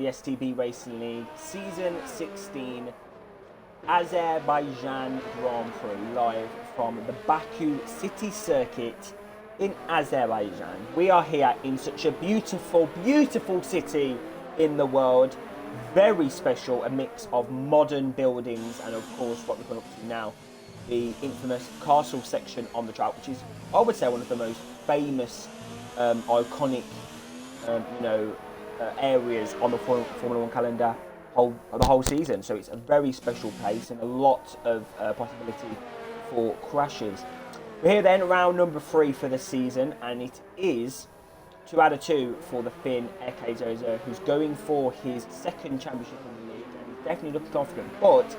the STB Racing League Season 16 Azerbaijan Grand Prix live from the Baku City Circuit in Azerbaijan. We are here in such a beautiful, beautiful city in the world. Very special, a mix of modern buildings and of course what we're going up to now, the infamous castle section on the track, which is, I would say, one of the most famous, iconic, areas on the Formula 1 calendar the whole season. So it's a very special place and a lot of possibility for crashes. We're here then, round number 3 for the season, and it is 2 out of 2 for the Finn Eke Zozo, who's going for his second championship in the league, and he's definitely looking confident, but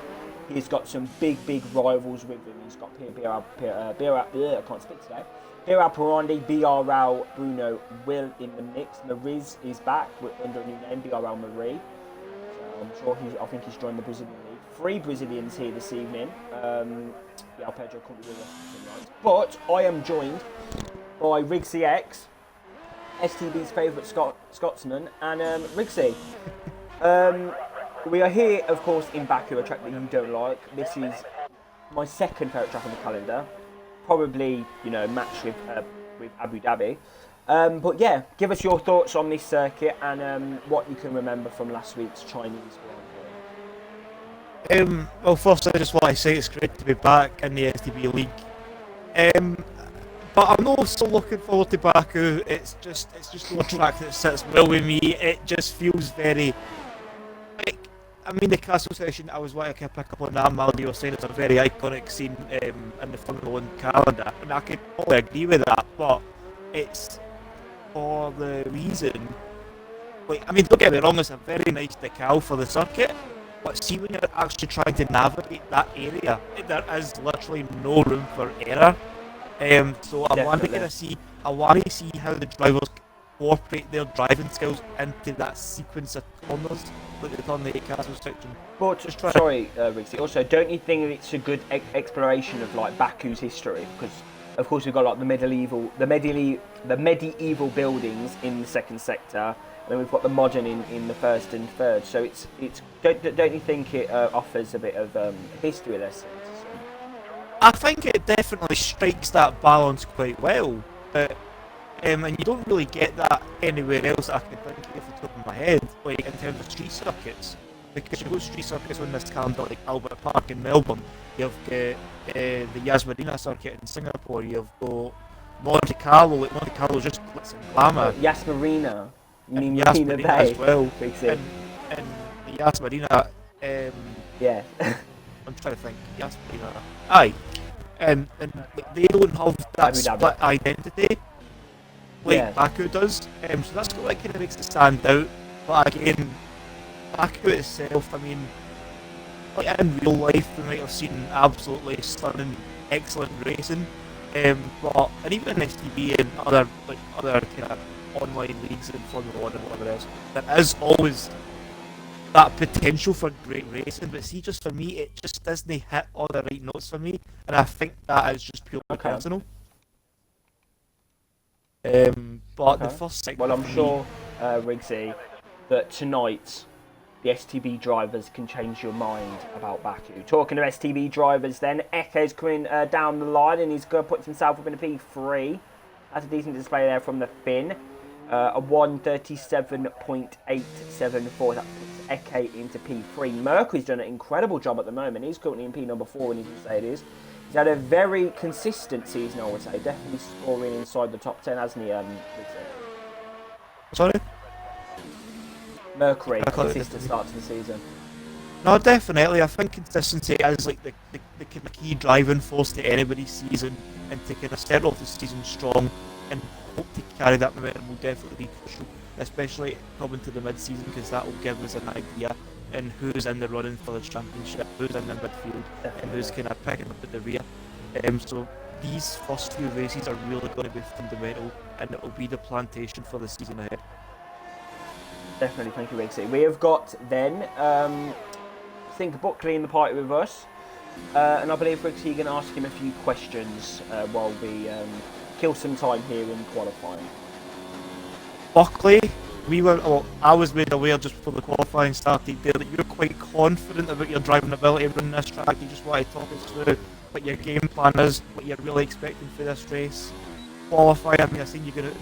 he's got some big rivals with him. He's got I can't speak today. Pierre Perandi, BRL Bruno Will in the mix. Mariz is back under a new name, BRL Marie. So I think he's joined the Brazilian league. 3 Brazilians here this evening. Pedro couldn't be with us tonight. But I am joined by Rigsy X, STB's favourite Scotsman, and Rigsy. We are here, of course, in Baku, a track that you don't like. This is my second favourite track on the calendar. Probably, matched with Abu Dhabi. But yeah, give us your thoughts on this circuit and what you can remember from last week's Chinese Grand Prix. Well, first I just want to say it's great to be back in the STB league. But I'm also looking forward to Baku. It's just a track that sits well with me. It just feels very the castle session, I was wanting to pick up on that. Maldi was saying it's a very iconic scene in the Formula 1 calendar, and I could probably agree with that, but it's for the reason, don't get me wrong, it's a very nice decal for the circuit, but see, when you're actually trying to navigate that area, there is literally no room for error. So I want to see how the drivers incorporate their driving skills into that sequence of corners that they turn the castle section. But sorry, Rigsy. Also, don't you think it's a good exploration of Baku's history? Because of course we've got the medieval buildings in the second sector, and then we've got the modern in the first and third. So it's don't you think it offers a bit of history lessons? I think it definitely strikes that balance quite well. And you don't really get that anywhere else I can think of off the top of my head, in terms of street circuits. Because you go street circuits on this calendar, like Albert Park in Melbourne, you've got the Yas Marina circuit in Singapore, you've got Monte Carlo, Monte Carlo just glitz and glamour. Yas Marina? You mean Yas Marina Marina Bay? as well. And the Yas Marina, yeah. I'm trying to think, Yas Marina, aye. And they don't have that split identity like Baku does, so that's what kind of makes it stand out. But again, Baku itself, in real life we might have seen absolutely stunning, excellent racing, and even in STB and other kind of online leagues in Formula 1 and whatever else, there is always that potential for great racing, but see, just for me, it just doesn't hit all the right notes for me, and I think that is just purely personal. But the first segment. Well, I'm sure, Rigsy, that tonight the STB drivers can change your mind about Baku. Talking of STB drivers, then Eke's coming down the line, and he's going to put himself up in a P3. That's a decent display there from the Finn. A 1:37.874. That puts Eke into P3. Mercury's done an incredible job at the moment. He's currently in P number 4 in his Mercedes. He's had a very consistent season, I would say. Definitely scoring inside the top 10, hasn't he, Sorry? Mercury, consistent start to the season. No, definitely. I think consistency is the kind of key driving force to anybody's season, and to kind of start off the season strong and hope to carry that momentum will definitely be crucial, especially coming to the mid-season, because that will give us an idea in who's in the running for the championship, who's in the midfield, and who's kind of picking up at the rear. So these first few races are really going to be fundamental, and it will be the plantation for the season ahead. Definitely, thank you, Rigsy. We have got then, I think, Buckley in the party with us, and I believe Rigsy going to ask him a few questions while we kill some time here in qualifying. Buckley, I was made aware just before the qualifying started there that you're quite confident about your driving ability running this track. You just want to talk us through what your game plan is, what you're really expecting for this race. Qualifying, I mean, I seen you get out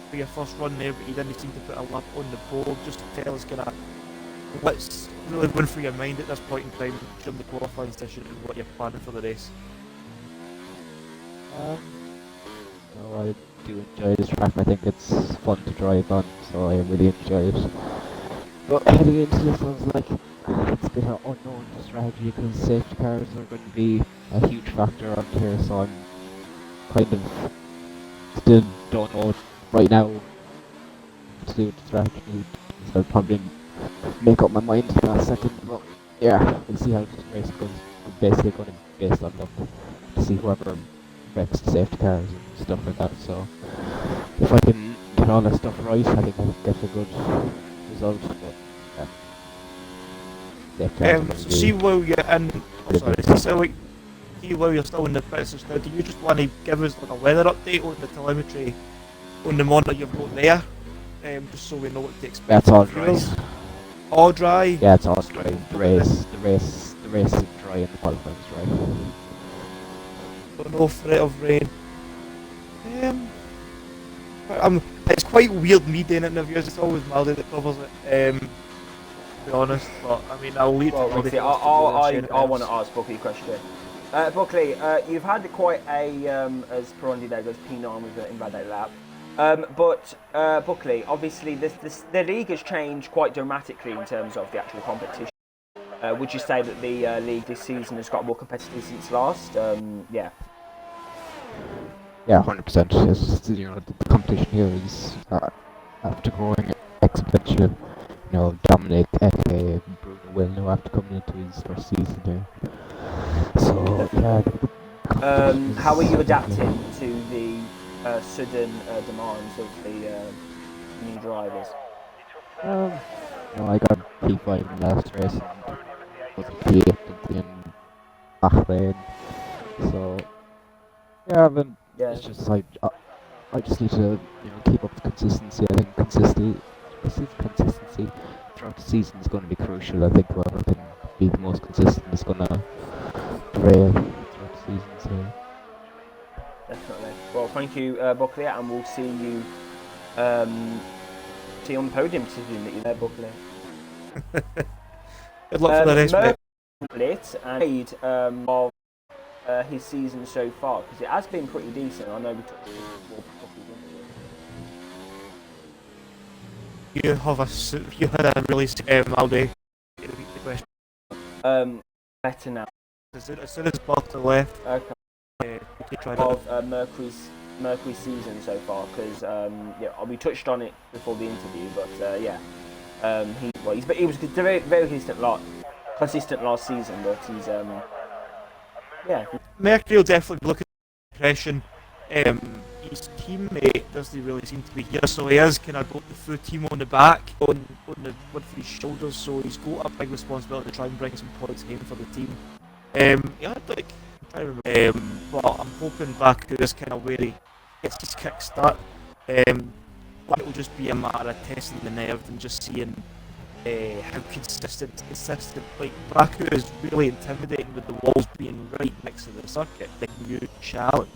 for your first run there, but you didn't seem to put a lap on the pole. Just tell us kind of what's really going through your mind at this point in time during the qualifying session and what you're planning for the race. So I do enjoy this track. I think it's fun to drive on, so I really enjoy it. But heading into this, I was like, it's a bit of unknown strategy because safety cars are going to be a huge factor on here, so I'm kind of still don't know right now what to do with the strategy. So I'll probably make up my mind last second, but yeah, we'll see how this race goes. I'm basically going to be based on luck to see whoever wrecks the safety cars and stuff like that. So if I can get all that stuff right, I think I'll get a good result. But yeah, safety cars are gonna So be see while you're in, pretty big. see while you're still in the pits just now, do you just want to give us like a weather update on the telemetry on the monitor you've got there, just so we know what to expect? Yeah, it's all from dry. fuels? All dry? Yeah, it's all dry. The race is dry and the qualifying is dry. So no threat of rain. It's quite weird me doing interviews. It's always Maldy that covers it. To be honest, but I mean, I'll leave Well, to Maldy. I want to ask Buckley a question. Buckley, you've had quite a, as Perondi there goes, P9 with the invalid lap. But Buckley, obviously the league has changed quite dramatically in terms of the actual competition. Would you say that the league this season has got more competitive since last? Yeah. Yeah, 100%. The competition here is after growing exponential. Dominic, aka Bruno, will now after coming into his first season here. So yeah. How are you adapting to the sudden demands of the new drivers? I got P5 in the last race and was P8 in Bahrain. So yeah, then it's just like I just need to keep up the consistency. I think consistency throughout the season is going to be crucial. I think whoever can be the most consistent is going to prevail throughout the season. So Definitely. Well, thank you, Buckley, and we'll see you on the podium to meet you there, Buckley. Good luck for the race, mate. Split and made of his season so far, because it has been pretty decent. I know we touched it before. You had a really Maldy. Better now. As soon as Buckley left, Okay. you tried Of Mercury's season so far, because we touched on it before the interview, but he was very, very consistent last season, but he's Mercury will definitely be looking at the impression. His teammate doesn't really seem to be here, so he has kind of got the full team on the back, on his shoulders, so he's got a big responsibility to try and bring some points home for the team. I'm trying to remember, but I'm hoping Baku is kind of where he gets his kick start. But it'll just be a matter of testing the nerve and just seeing how consistent. Like, Baku is really intimidating with the walls being right next to the circuit, like new challenge.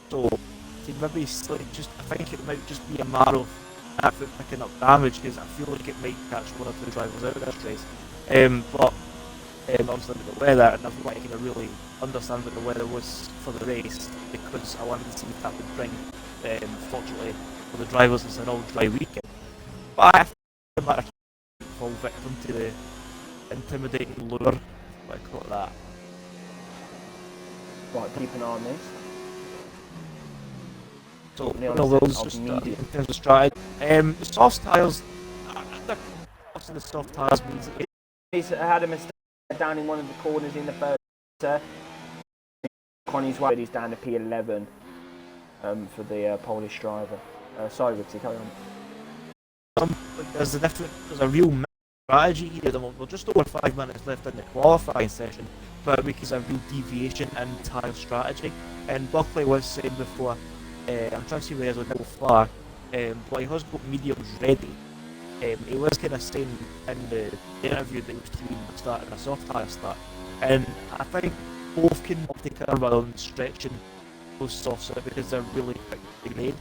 So maybe I think it might just be a matter of actually picking up damage, because I feel like it might catch one or two drivers out of this race. But obviously with the weather, and I feel like I can really understand what the weather was for the race, because I wanted to see if that would bring, fortunately for the drivers, it's an all dry weekend. But I think it might fall victim to the intimidating lure, what I call that. right. Keep an eye on this. So, Just in terms of strategy, the soft tyres, the soft tyres means He's had a mistake down in one of the corners in the first. On his way, he's down to P11 for the Polish driver. Sorry, Richie, carry on. There's a real strategy here. We're just over 5 minutes left in the qualifying session, but because a real deviation in tyre strategy. And Buckley was saying before, I'm trying to see where there's a double flag. but he has got mediums ready. He was kind of saying in the interview that he was keen on starting a soft tyre start, and I think both can take a rather than stretching those softs out because they're really quick to grade.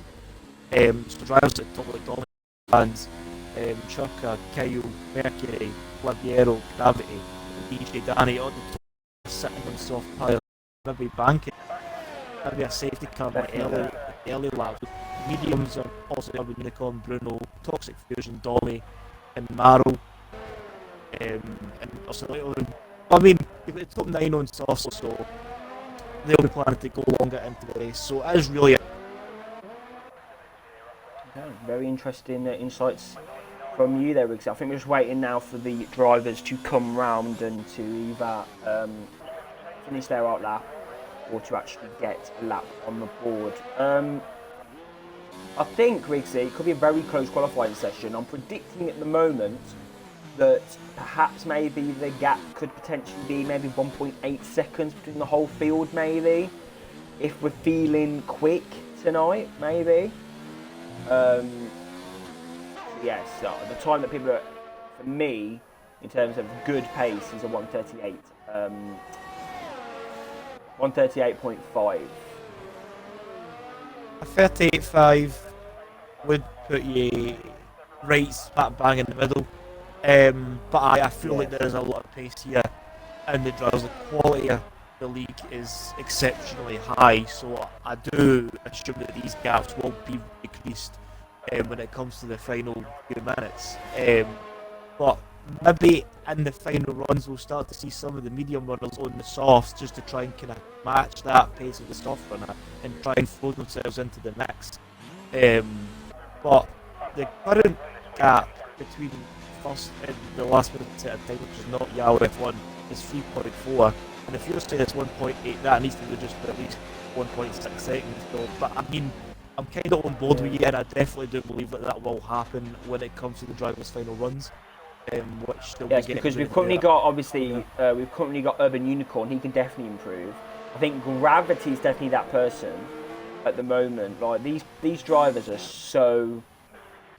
So drivers at top like Dominic Bands, Churka, Kyle, Mercury, Laviero, Gravity, DJ Danny, all the top sitting on soft tyres, maybe banking, maybe a safety car like early laps. Mediums are also Urban Unicorn, Bruno, Toxic Fusion, Domi, and Maro. And also later, I mean, you've got the top 9 on soft, so they'll be planning to go longer into the race. So it is really Okay, very interesting insights from you there, Riggs. I think we're just waiting now for the drivers to come round and to either finish their out lap or to actually get a lap on the board. I think, Riggsy, it could be a very close qualifying session. I'm predicting at the moment that perhaps maybe the gap could potentially be maybe 1.8 seconds between the whole field, maybe. If we're feeling quick tonight, maybe. Yes, so the time that people are, for me, in terms of good pace, is a 1:38. 1:38.5. a 38.5 would put you right smack bang in the middle. But I feel like there is a lot of pace here, and the drivers, the quality of the league is exceptionally high. So I do assume that these gaps will be decreased when it comes to the final few minutes. But maybe in the final runs we'll start to see some of the medium runners on the softs just to try and kind of match that pace of the soft runner and try and throw themselves into the mix. But the current gap between first and the last minute set of time, which is not Yao F1, is 3.4. And if you're saying it's 1.8, that needs to be just at least 1.6 seconds. So, but I mean, I'm kind of on board with you, and I definitely do believe that that will happen when it comes to the drivers' final runs. Yes, because we've currently got, obviously, we've currently got Urban Unicorn. He can definitely improve. I think Gravity is definitely that person at the moment. Like these drivers are so,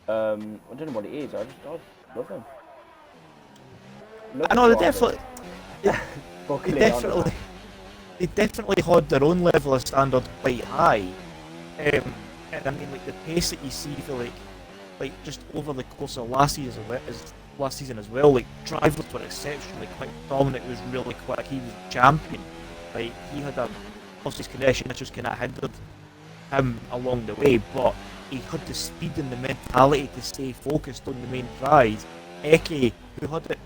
I don't know what it is. I love them. I know they definitely, they definitely had their own level of standard quite high. And I mean, like the pace that you see for like just over the course of last season as well, like drivers were exceptionally quick. Dominic was really quick. He was champion. Like he had his condition that just kind of hindered him along the way, but he had the speed and the mentality to stay focused on the main prize. Eke, who had it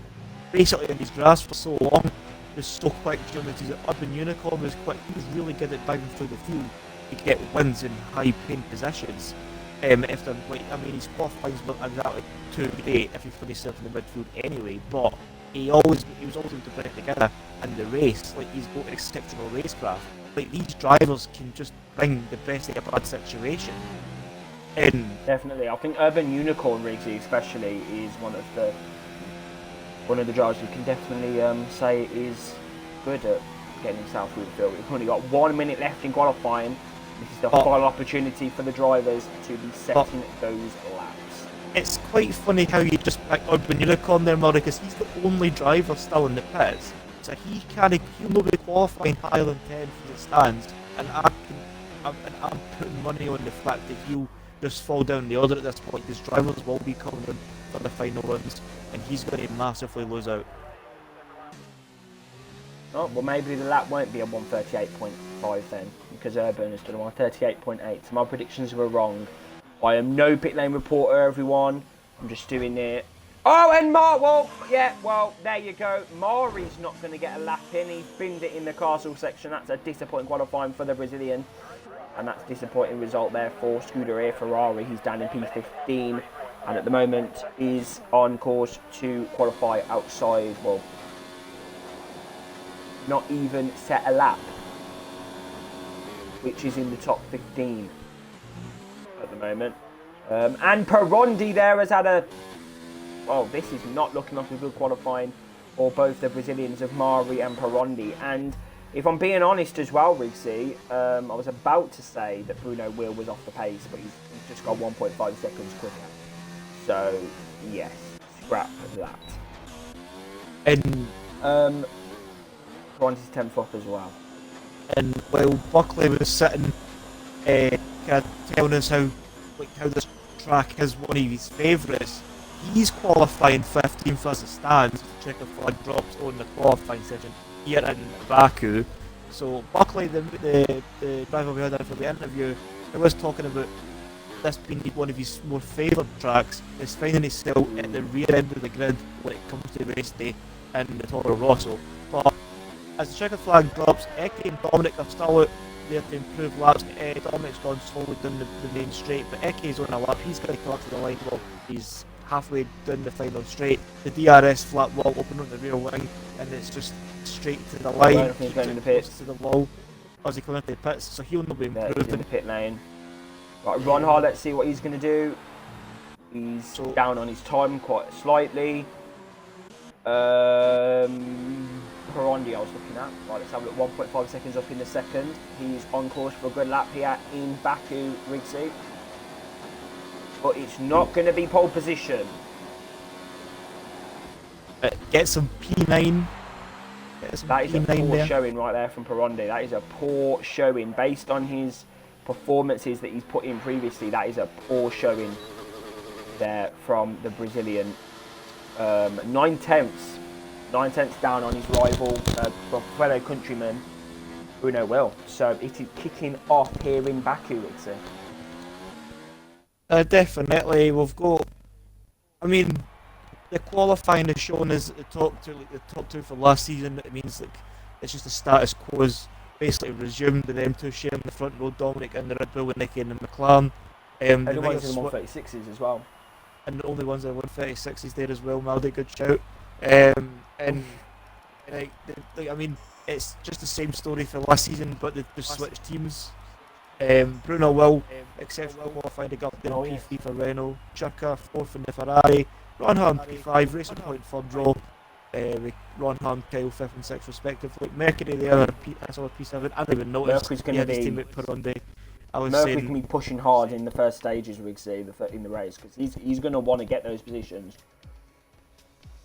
basically in his grasp for so long, was so quick. You know, his Urban Unicorn was quick. He was really good at banging through the field to get wins in high paying positions. If they're like, I mean, his qualifying was not exactly too great if he finished himself in the midfield anyway, but he was always able to bring it together in the race. Like he's got exceptional racecraft. Like these drivers can just bring the best of a bad situation. Definitely, I think Urban Unicorn Riggsy especially is one of the drivers who can definitely say is good at getting himself through the field. We've only got 1 minute left in qualifying. This is the final opportunity for the drivers to be setting those laps. It's quite funny how you just pick Urban Unicorn there, Murray, because he's the only driver still in the pits. So he'll not be qualifying higher than 10 for the stands, and I'm putting money on the fact that he'll just fall down the order at this point. His drivers will be coming in for the final runs, and he's going to massively lose out. Oh, well, maybe the lap won't be a 1:38.5 then, because Urban has done a 1:38.8. So my predictions were wrong. I am no pit lane reporter, everyone. I'm just doing it. Oh, and there you go. Mari's not going to get a lap in. He's binned it in the castle section. That's a disappointing qualifying for the Brazilian. And that's a disappointing result there for Scuderia Ferrari. He's down in P15 and at the moment is on course to qualify outside, well, not even set a lap, which is in the top 15 at the moment. And Perondi there has had a, well, this is not looking like a good qualifying for both the Brazilians of Mari and Perondi. And If I'm being honest as well, Rigsy, I was about to say that Bruno Will was off the pace, but he's just got 1.5 seconds quicker. So, yes, scrap that. And Bronte's 10th up as well. and while Buckley was sitting, kind of telling us how this track is one of his favourites, he's qualifying 15th as it stands. Checker flag drops on the qualifying session here in Baku. So Buckley, the driver we had in for the interview, he was talking about this being one of his more favoured tracks. Is finding himself at the rear end of the grid when it comes to race day in the Toro Rosso. But as the checker flag drops, Eke and Dominic are still out there to improve laps. Dominic's gone slowly down the main straight, but Eke's on a lap. He's going to come up to the line. Well, he's halfway down the final straight. The DRS flat wall open on the rear wing, and it's just straight to the line. I don't think he's going in the pits. To the wall as he comes into the pits, so he'll not be Yeah, he's in the improving. pit lane. Right, Ronhard, let's see what he's going to do. He's down on his time quite slightly. Perondi I was looking at. Right, let's have a look. 1.5 seconds up in the second. He's on course for a good lap here in Baku, Rigsy. But it's not going to be pole position. Get some P9. Get some That is a P9 poor there. showing right there from Perondi. That is a poor showing. Based on his performances that he's put in previously, that is a poor showing there from the Brazilian. 9 tenths down on his rival, fellow countryman, Bruno Will. So it is kicking off here in Baku, it's Definitely, we've got. I mean, the qualifying has shown us the top two for last season. It means like it's just the status quo is basically resumed with them two sharing the front row, Dominic and the Red Bull, and Nicky and the McLaren. and the ones in the 136s as well. And the only ones that are 136s there as well. Maldi, good shout. And I mean, it's just the same story for last season, but they've just switched teams. Bruno Will, exceptional qualifying, got the P3 for Renault. Chaka, 4th in the Ferrari. Ronham, P5, Racing Point, 3rd row. With Ronham, Kyle, 5th and 6th respectively. Mercury, the other, I saw a P7. I didn't even notice. Mercury's going to be... His teammate Perondi. I was Mercury saying, can be pushing hard in the first stages, Rigsy, in the race, because he's going to want to get those positions.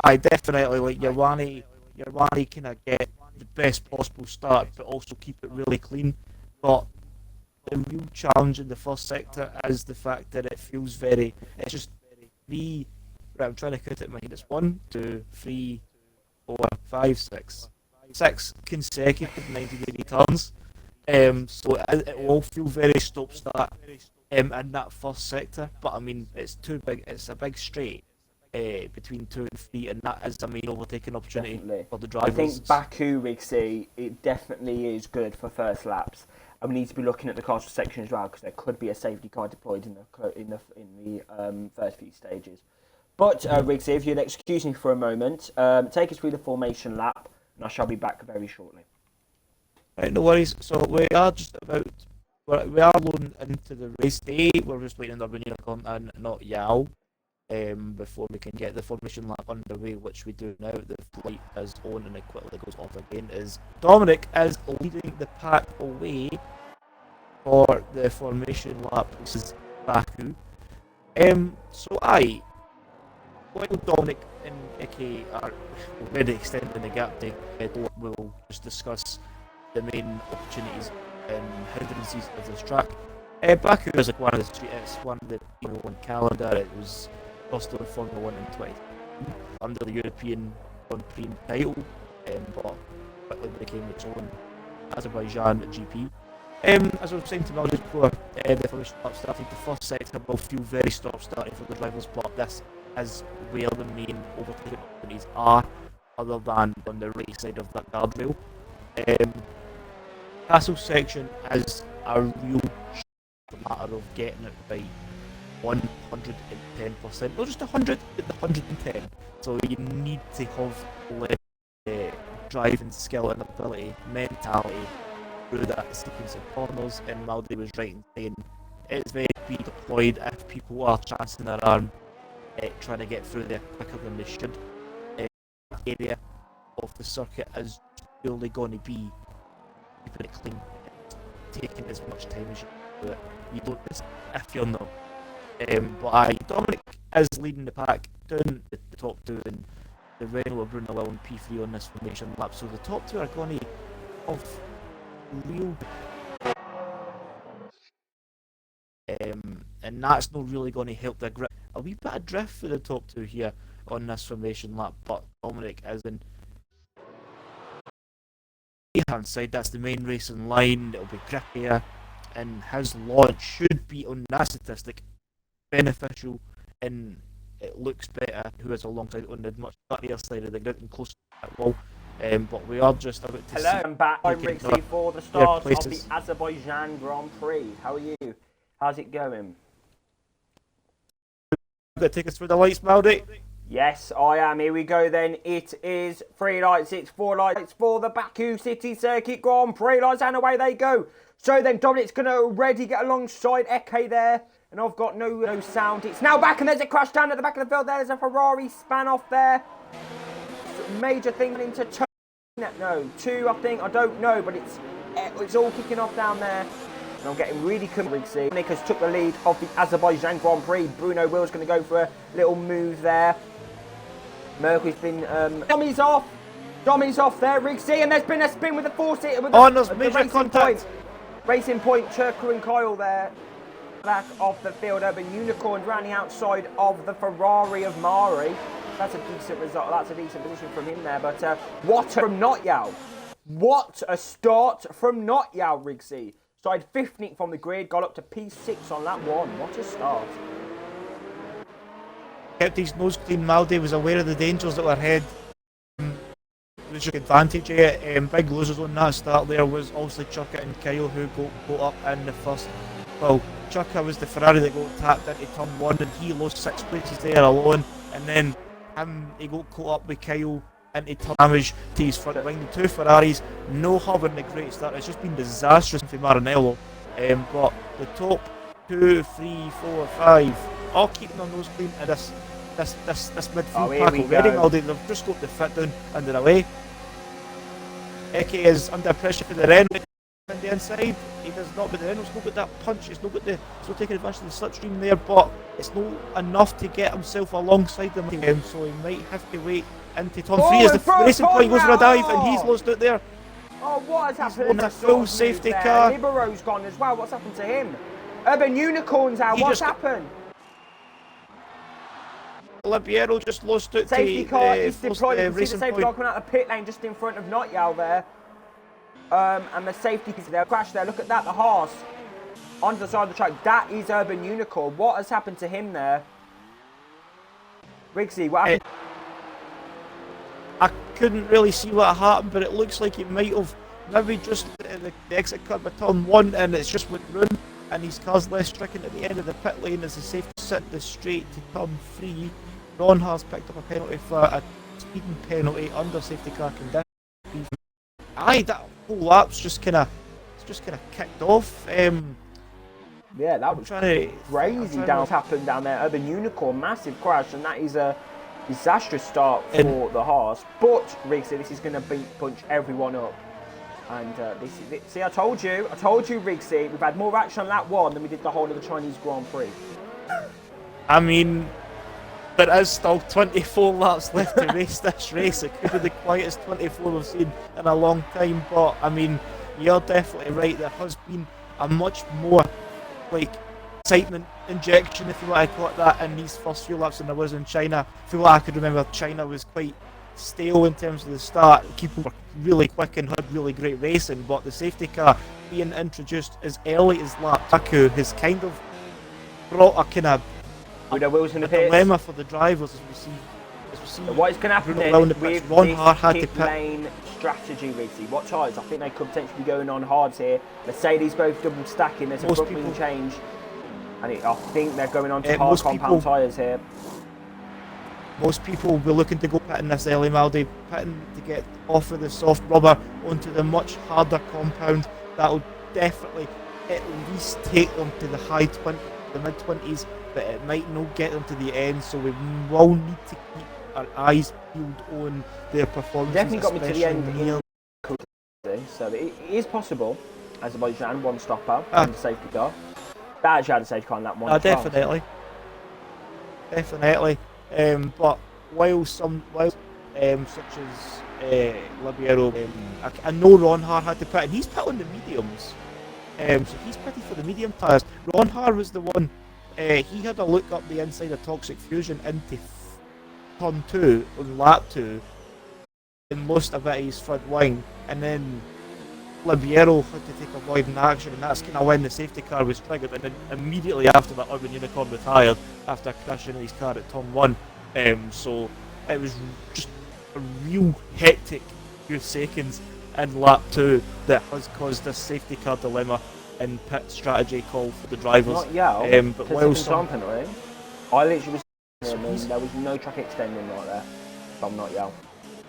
I definitely like Yawani kind of get the best possible start, but also keep it really clean. But the real challenge in the first sector is the fact that it feels very. It's just three. Right, I'm trying to count it in my head. It's 1, 2, 3, 4, 5, 6. 6 consecutive 90-degree turns. So it will all feel very stop-start in that first sector. But I mean, it's too big. It's a big straight. Between 2 and 3, and that is the main overtaking opportunity for the drivers. I think Baku, Rigsy, it definitely is good for first laps, and we need to be looking at the cars for section as well, because there could be a safety car deployed in the first few stages. But Rigsy, if you'd excuse me for a moment, take us through the formation lap, and I shall be back very shortly. Right, no worries. So we are just about. We are loading into the race day. We're just waiting on Urbania to come and not Yao. Before we can get the formation lap underway, which we do now. The flight is on and it quickly goes off again. Is Dominic is leading the pack away for the formation lap. This is Baku. So while Dominic and Ike are already extending the gap to we'll just discuss the main opportunities and hindrances of this track. Baku is like one of the Formula 1 calendar. It was lost to the Formula 1 in 20 under the European Grand Prix title, but quickly became its own Azerbaijan GP. As I was saying to Mel just before, the formation lap started, the first sector will feel very stop-starting for the drivers, but this is where the main overtaking opportunities are, other than on the right side of that guardrail. Castle section is a real matter of getting it right 110%, not just 100, but the 110. So you need to have driving skill and ability, mentality through that sequence of corners. And Maldi was right in saying it's very be deployed if people are chancing their arm trying to get through there quicker than they should. Area of the circuit is purely going to be keeping it clean, taking as much time as you do it. You don't, if you're not. But Dominic is leading the pack down the top two, and the Renault, Bruno Will and P3 on this formation lap. So the top two are going to have real, and that's not really going to help their grip. A wee bit of drift for the top two here on this formation lap, but Dominic is in the hand side. That's the main racing line. It'll be grippier, and his launch should be on that statistic beneficial, and it looks better who is alongside on the much clearer side of the grid and close to that wall. But we are just about to Hello, see. I'm back. I'm Rixie for the start of the Azerbaijan Grand Prix. How are you? How's it going? Going to take us through the lights, Maldy? Yes, I am. Here we go then. It is 3 lights, it's 4 lights for the Baku City Circuit Grand Prix lights, and away they go. So then Dominic's going to already get alongside Eke there. And I've got no sound. It's now back, and there's a crash down at the back of the field. There's a Ferrari span off there. Major thing into two. No, 2, I think. I don't know, but it's all kicking off down there. And I'm getting really confused. Nick has took the lead of the Azerbaijan Grand Prix. Bruno Will's going to go for a little move there. Mercury's been... Dommy's off there, Rigsy, and there's been a spin with the force-it. Oh, there's major contact. Racing Point, Churka and Kyle there. Back of the field, Urban Unicorn around the outside of the Ferrari of Mari. That's a decent result. That's a decent position from him there. But what from Notyao? What a start from Notyao, Rigsy. Started 15th from the grid, got up to P6 on that one. What a start. Kept his nose clean. Maldi was aware of the dangers that were ahead. Was took advantage of it. Big losers on that start there was obviously Churka and Kyle, who got up in the first. Well, Churka was the Ferrari that got tapped into turn 1, and he lost 6 places there alone. And then he got caught up with Kyle into turn damage to his front wing. The 2 Ferraris, no having a great start. It's just been disastrous for Maranello. But the top 2, 3, 4, 5, all keeping their nose clean at this midfield pack already. Aldi, they've just got the fit down and they're away. Eke is under pressure for the Renault on the inside. He does not, but the Renault's not got that punch. It's not taking advantage of the slipstream there, but it's not enough to get himself alongside them. So he might have to wait into turn 3 as the racing point goes for a dive, and he's lost out there. Oh, what has happened? On a full safety car. Libero's gone as well. What's happened to him? Urban Unicorn's out. What's happened? Libiero just lost out safety to car is deployed. You can see the racing safety car point. coming out of the pit lane just in front of Notyao there. And the safety is there. Crash there. Look at that. The Haas onto the side of the track. That is Urban Unicorn. What has happened to him there? Rigsy, what happened? I couldn't really see what happened, but it looks like it might have maybe just the exit cut by turn 1, and it's just went round, and his car's less stricken at the end of the pit lane as the safety set the straight to turn 3. Ron has picked up a penalty for a speeding penalty under safety car conditions. That whole lap's just kind of kicked off. Yeah, that was crazy happened down there. Urban Unicorn, massive crash, and that is a disastrous start for the Haas. But Rigsy, this is going to punch everyone up. And see, I told you, Rigsy, we've had more action on that one than we did the whole of the Chinese Grand Prix. I mean, there is still 24 laps left to race this race. It could be the quietest 24 we've seen in a long time, but I mean, you're definitely right. There has been a much more excitement injection, if you want to call it that, in these first few laps than there was in China. I feel like I could remember China was quite stale in terms of the start. People were really quick and had really great racing, but the safety car being introduced as early as lap Baku has kind of brought a kind of dilemma for the drivers as we see. What is going to happen then with this pit lane strategy, Rigsy? What tyres? I think they could potentially be going on hards here. Mercedes both double stacking. There's a front wing change, and I think they're going on to hard compound tyres here. Most people will be looking to go pitting this early, Maldi, pitting to get off of the soft rubber onto the much harder compound. That will definitely at least take them to the high 20s, the mid 20s, but it might not get them to the end. So we will need to keep our eyes peeled on their performance. Definitely got me to the end. actually. So it is possible. Azerbaijan, one stopper, and a safety car. They actually had a safety car on that one. Definitely. Definitely. But while such as Libiero, I know Ronhar had to pit, and he's put on the mediums. So he's pitted for the medium tyres. Ronhar was the one, he had a look up the inside of Toxic Fusion into turn 2 on lap 2 and lost a bit of his front wing, and then Libiero had to take a void in action, and that's kind of when the safety car was triggered, and then immediately after that Urban Unicorn retired after crashing his car at turn 1. So it was just a real hectic few seconds in lap 2 that has caused this safety car dilemma and pit strategy call for the drivers. Not Yao, but while some... penalty, I literally was him and there was no track extending right there. I'm not Yao.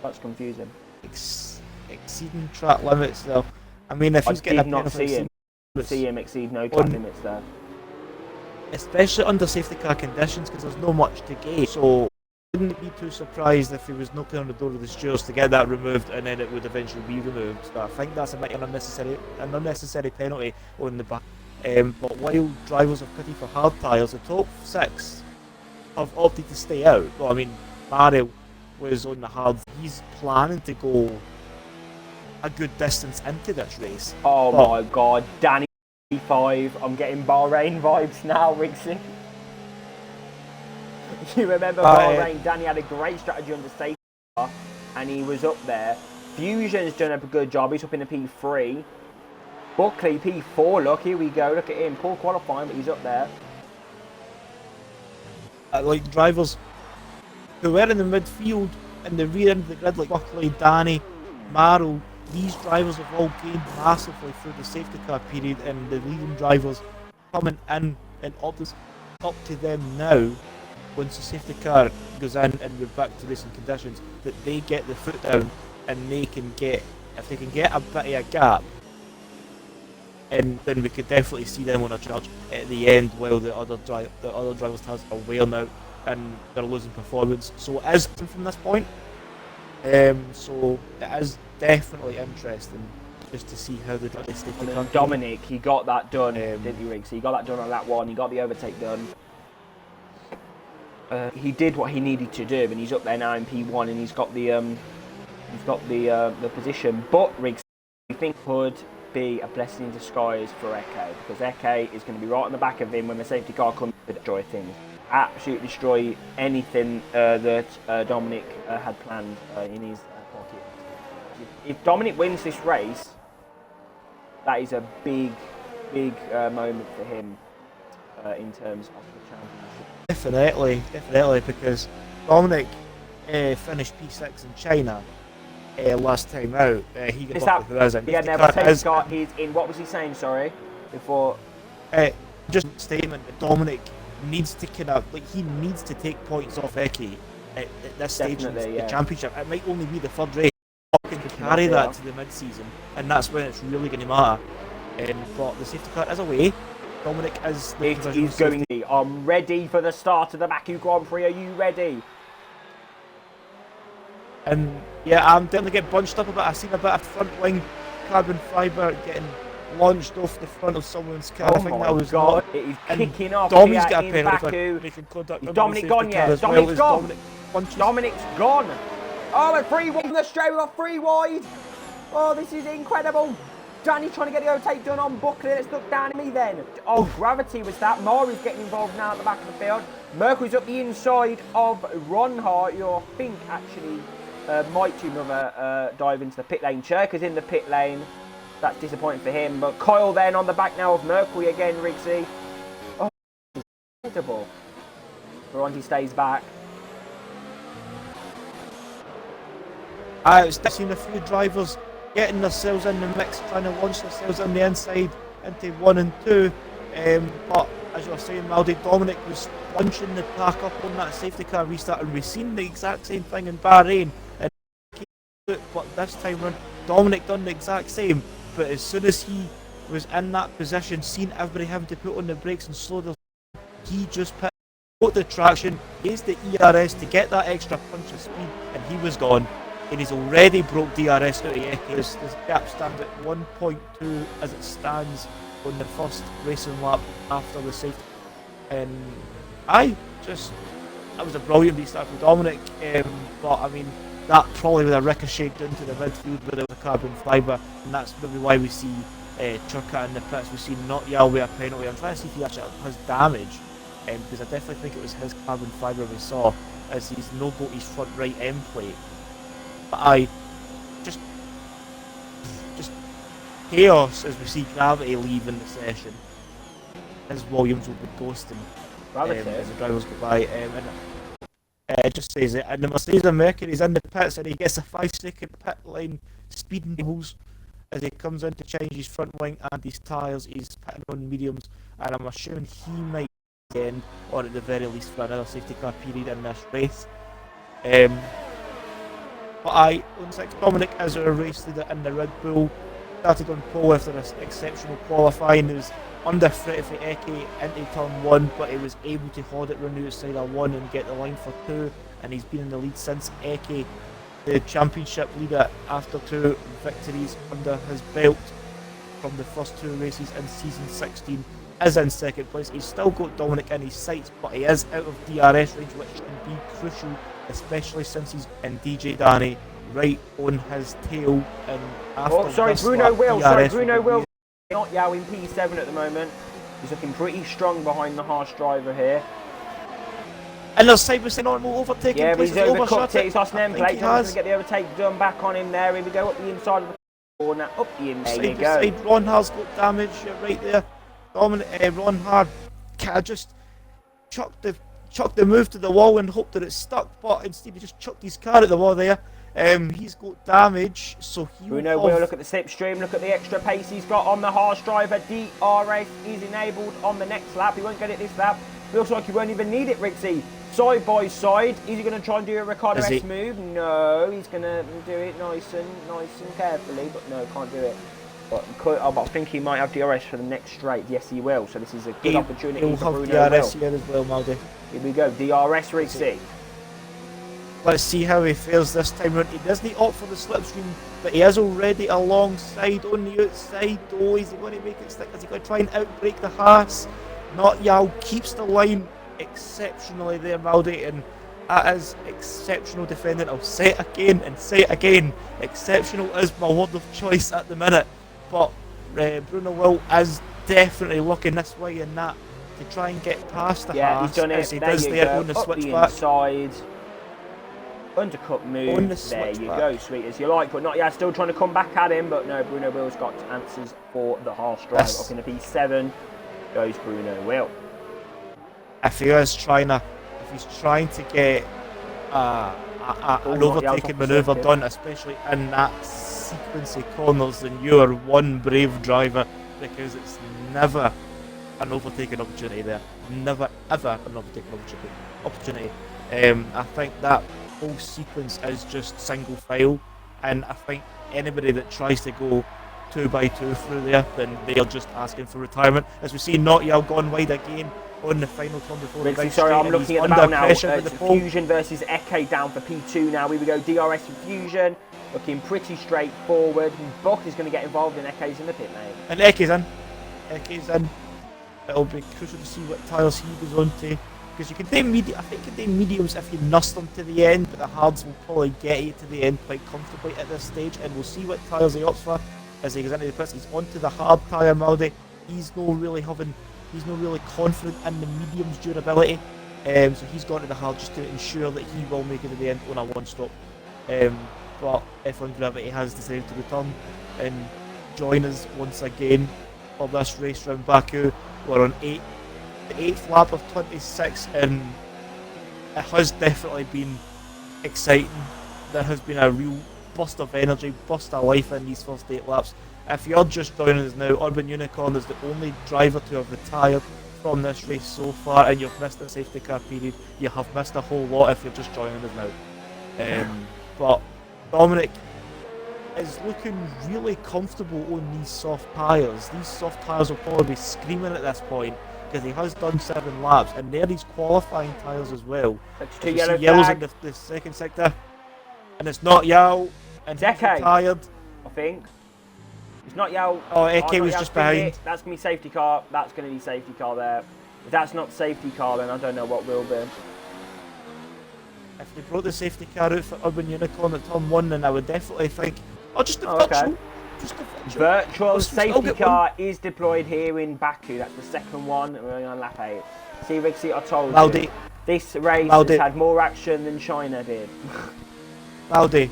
That's confusing. Exceeding track limits though. I mean, if he's getting a penalty, see him exceed no track limits there. Especially under safety car conditions, because there's no much to gain. So wouldn't be too surprised if he was knocking on the door of the stewards to get that removed, and then it would eventually be removed. So I think that's a bit of an unnecessary penalty on the back. But while drivers have pitted for hard tyres, the top 6 have opted to stay out. Well, I mean, Mario was on the hard. He's planning to go a good distance into this race. Oh my god, Danny 5. I'm getting Bahrain vibes now, Rigsy. You remember Bahrain? Danny had a great strategy on the safety car, and he was up there. Fusion's done a good job. He's up in the P3. Buckley P4. Look, here we go. Look at him. Poor qualifying, but he's up there. Like drivers who were in the midfield and the rear end of the grid, like Buckley, Danny, Marrow. These drivers have all gained massively through the safety car period, and the leading drivers coming in and up to them now. Once the safety car goes in and we're back to racing conditions, that they get the foot down and they can get, if they can get a bit of a gap, and then we could definitely see them on a charge at the end, while the other drivers has a wear now and they're losing performance. So it is from this point. So it is definitely interesting just to see how the safety car. Dominic, he got that done, didn't he, Riggs? He got that done on lap 1. He got the overtake done. He did what he needed to do, and he's up there now in P1, and he's got the position. But Riggs, I think could be a blessing in disguise for Eke, because Eke is going to be right on the back of him when the safety car comes to destroy things. Absolutely destroy anything that Dominic had planned in his pocket. If Dominic wins this race, that is a big moment for him in terms of the championship. Definitely, because Dominic finished P6 in China last time out. He got who is in. Yeah, never safety car. He's in. What was he saying? Sorry, before. Just a statement that Dominic needs to he needs to take points off Eke at this stage in the championship. It might only be the third race. He can carry that to the mid-season, and that's when it's really going to matter. But the safety car is away. Dominic is. He's going. I'm ready for the start of the Baku Grand Prix. Are you ready? And yeah, I'm definitely getting bunched up a bit. I've seen a bit of front wing carbon fibre getting launched off the front of someone's car. Oh I think my that was God! It is kicking off. Domi's got a penalty for making contact. Is Dominic gone yet? Dominic's gone. Dominic's gone. Oh, a 3-1 from the straight off 3 wide. Oh, this is incredible. Danny trying to get the overtake done on Buckley. Let's look down at me then. Oh, gravity was that. Mari's getting involved now at the back of the field. Mercury's up the inside of Ronhart, who I think actually might do another dive into the pit lane. Cherka's in the pit lane. That's disappointing for him. But Kyle then on the back now of Mercury again, Rigsy. Oh, incredible. Ferranti stays back. I've seen a few drivers getting themselves in the mix, trying to launch themselves on the inside into 1 and 2. But as you were saying, Maldi, Dominic was punching the pack up on that safety car restart, and we've seen the exact same thing in Bahrain. But this time round, Dominic done the exact same. But as soon as he was in that position, seeing everybody having to put on the brakes and slow their, he just put the traction, used the ERS to get that extra punch of speed, and he was gone. and he's already broke DRS out of Eke. This gap stands at 1.2 as it stands on the first racing lap after the safety. And that was a brilliant restart for Dominic, but I mean, that probably would have ricocheted into the midfield without the carbon fibre, and that's maybe why we see Churka in the pits. We see not Yalway a penalty. I'm trying to see if he actually has damage, because I definitely think it was his carbon fibre we saw, as he's no got his front right end plate. But just chaos as we see Gravity leaving the session, as Williams will be ghosting as the drivers go by. And it just says it, and the Mercedes Mercury's in the pits, and he gets a 5-second pit line speed nibbles as he comes in to change his front wing and his tyres. He's pitting on mediums, and I'm assuming he might end, or at the very least for another safety car period in this race. But looks like Dominic is our race leader in the Red Bull. Started on pole after this exceptional qualifying. He was under threat for Eke into turn 1, but he was able to hold it round the outside of 1 and get the line for 2, and he's been in the lead since. Eke, the championship leader after 2 victories under his belt from the first 2 races in season 16, is in second place. He's still got Dominic in his sights, but he is out of DRS range, which can be crucial, especially since he's in DJ Danny right on his tail. And after Bruno Will. Not Yao in P7 at the moment. He's looking pretty strong behind the harsh driver here. And there's side by side on overtaking. Yeah, but he's overcut it. He's lost an end plate. He's going to get the overtake done back on him there. Here we go, up the inside of the corner, up the inside. There you go. Side, Ron Hard's got damage right there. Ron Hard just chucked the move to the wall and hoped that it stuck, but instead he just chucked his car at the wall there. He's got damage, so he Bruno will look at the slipstream, look at the extra pace he's got on the harsh driver. DRS is enabled on the next lap. He won't get it this lap. Looks like he won't even need it, Rixie. Side by side. Is he going to try and do a Ricardo S move? No, he's going to do it nice and carefully, but no, can't do it. But I think he might have DRS for the next straight. Yes, he will. So this is a good opportunity for Bruno. He'll have DRS here as well, Maldi. Here we go. DRS, Rixie. Let's see how he fares this time round. He doesn't opt for the slipstream, but he is already alongside on the outside. Oh, is he going to make it stick? Is he going to try and outbrake the Haas? Not Yao. Keeps the line exceptionally there, Maldi, and that is exceptional defending. I'll say it again and say it again. Exceptional is my word of choice at the minute. But Bruno Will is definitely looking this way and that to try and get past the Haas. He's done it. As he does there on the switchback. Inside. Undercut move, there you go, sweet as you like, but not yet, still trying to come back at him, but no, Bruno Will's got answers for the harsh drive. Up in the P7 goes Bruno Will. If he's trying to get an overtaking manoeuvre done, especially in that sequence of corners, then you are one brave driver, because it's never an overtaking opportunity there. Never ever an overtaking opportunity. I think that whole sequence is just single file, and I think anybody that tries to go 2x2 through there, then they're just asking for retirement. As we see, Not Yao gone wide again on the final turn before the right straight. I'm looking at the battle now. It's Fusion versus Eke down for P2 now. Here we go, DRS and Fusion, looking pretty straightforward. Bok is going to get involved, and Eke's in the pit lane. And Eke's in. It'll be crucial to see what tyres he goes on to. Because you can take I think you can take mediums if you nurse them to the end, but the hards will probably get you to the end quite comfortably at this stage, and we'll see what tyres he opts for as he goes into the pits. He's onto the hard tyre, Maldi. He's not really confident in the medium's durability, so he's gone to the hard just to ensure that he will make it to the end on a one-stop. But F1 Gravity has decided to return and join us once again for this race round Baku. We're on the 8th lap of 26, and it has definitely been exciting. There has been a real burst of energy, burst of life in these first 8 laps. If you're just joining us now, Urban Unicorn is the only driver to have retired from this race so far, and you've missed the safety car period. You have missed a whole lot if you're just joining us now. But Dominic is looking really comfortable on these soft tyres. These soft tyres will probably be screaming at this point, because he has done 7 laps, and they're these qualifying tyres as well. Yellows in the second sector. and it's not Yao, and he's Eke. retired. I think. It's not Yao. Oh, Eke not was Yao just spinned behind. it. That's going to be safety car. That's going to be safety car there. If that's not safety car, then I don't know what will be. If they brought the safety car out for Urban Unicorn at turn 1, then I would definitely think, oh, just a Okay. virtual. Just a virtual. Virtual Let's still safety get car is deployed here in Baku. That's the second one. We're on lap 8. See, Rixie, I told Valdi. you. This race Valdi. has had more action than China did. Valdi,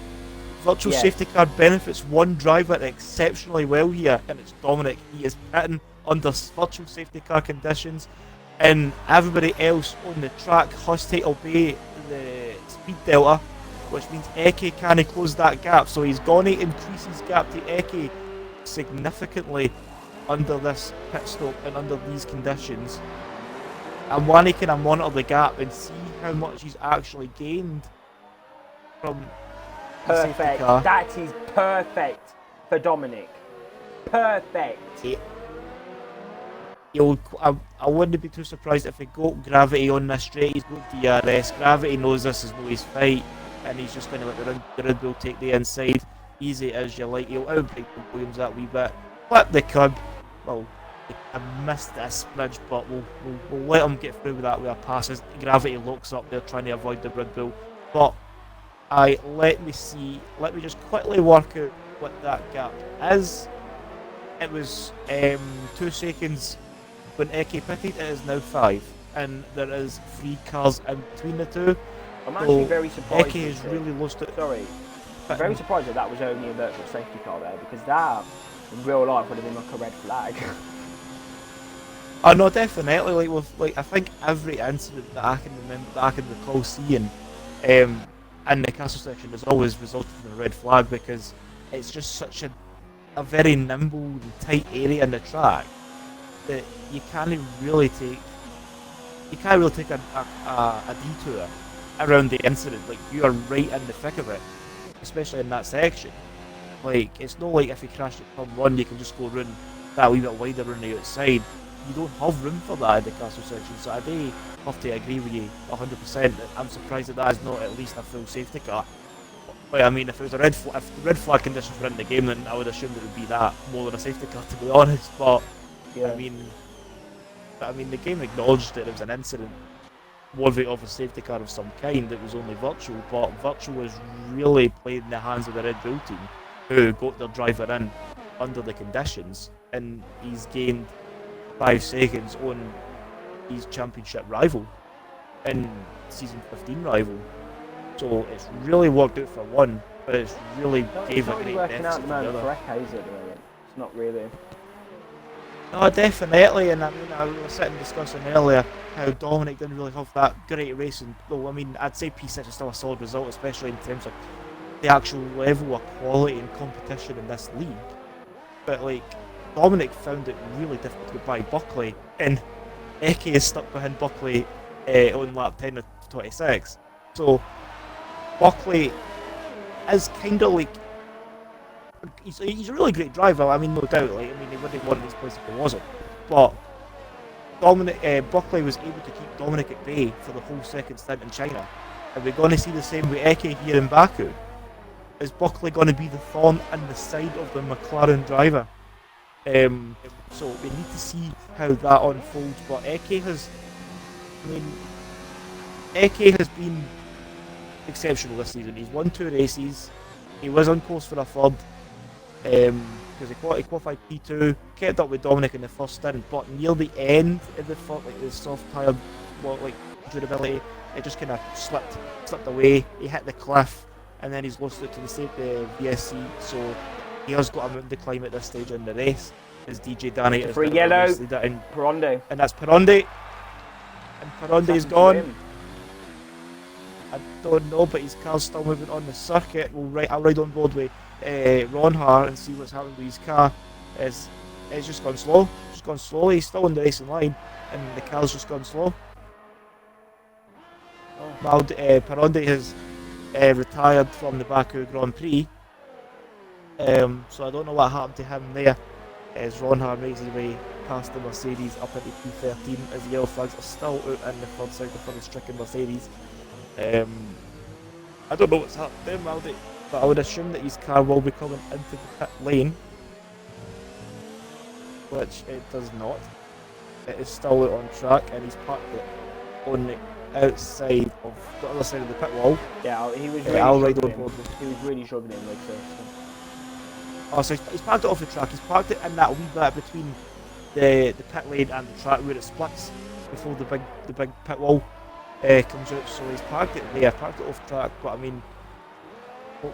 virtual Yes. safety car benefits one driver exceptionally well here, and it's Dominic. He is pitting under virtual safety car conditions, and everybody else on the track has to obey the speed delta, which means Eke can't close that gap. So he's going to increase his gap to Eke significantly under this pit stop and under these conditions. And one, he can monitor the gap and see how much he's actually gained from the safety Perfect. car. That is perfect for Dominic. Perfect. I wouldn't be too surprised if he got Gravity on this straight. He's got DRS. Gravity knows this is no his fight, and he's just going to let the Red Bull take the inside. Easy as you like. He'll outbreak the Williams that wee bit. Flip the curb. Well, I missed this bridge, but we'll let him get through with that with a pass as Gravity locks up there trying to avoid the Red Bull. But let me just quickly work out what that gap is. It was 2 seconds when Eke pitted. It is now 5, and there is 3 cars in between the two. I'm actually very surprised. Eke has really lost it. Sorry. I'm very surprised that was only a virtual safety car there, because that, in real life, would have been like a red flag. Oh no, definitely. I think every incident that I can remember, that I can recall seeing, in the castle section has always resulted in a red flag, because it's just such a very nimble and tight area in the track that you can't really take a detour around the incident. Like, you are right in the thick of it, especially in that section. Like, it's not like if you crash at turn 1 you can just go around that wee bit wider on the outside. You don't have room for that in the castle section, so I do have to agree with you 100%. I'm surprised that is not at least a full safety car. But I mean, if it was if the red flag conditions were in the game, then I would assume it would be that more than a safety car, to be honest. But Yeah. I mean, the game acknowledged that it was an incident worthy of a safety car of some kind. It was only virtual, but virtual was really played in the hands of the Red Bull team, who got their driver in under the conditions, and he's gained 5 seconds on his championship rival and season 15 rival. So it's really worked out for one, but it's really gave It's a not really great working out deficit at the to the moment other. for Eke, is it, at the moment? It's not really. No, definitely, and I mean, I was sitting discussing earlier how Dominic didn't really have that great racing. Though, I mean, I'd say P6 is still a solid result, especially in terms of the actual level of quality and competition in this league. But, like, Dominic found it really difficult to get by Buckley, and Eke is stuck behind Buckley on lap 10 of 26. So, Buckley is kind of like, he's a really great driver. I mean, no doubt. Like, I mean, he wouldn't want these places if he wasn't. But Buckley was able to keep Dominic at bay for the whole second stint in China. Are we going to see the same with Eke here in Baku? Is Buckley going to be the thorn in the side of the McLaren driver? So we need to see how that unfolds. But Eke has been exceptional this season. He's won 2 races. He was on course for a third, because he qualified P2, kept up with Dominic in the first stint, but near the end of the first, like the soft tyre, durability, it just kind of slipped away. He hit the cliff, and then he's lost it to the VSC. So he has got a mountain to climb at this stage in the race. As DJ Danny is Free yellow, in Perondo. and that's Perondi. And Perondi's gone. I don't know, but his car's still moving on the circuit. I'll ride on board with Ronhar and see what's happening with his car. It's just gone slow. Just gone slowly. He's still on the racing line, and the car's just gone slow. Perondi has retired from the Baku Grand Prix. So I don't know what happened to him there. As Ronhar makes his way past the Mercedes up into P13, as the yellow flags are still out in the third sector for the stricken Mercedes. I don't know what's happening, Maldy, but I would assume that his car will be coming into the pit lane, which it does not. It is still out on track, and he's parked it on the outside of the other side of the pit wall. Yeah, he was I'll really ride on struggling. board with. He was really struggling with this. Oh, so he's parked it off the track. He's parked it in that wee bit between the pit lane and the track where it splits before the big pit wall comes out. So he's parked it there, parked it off track. But I mean,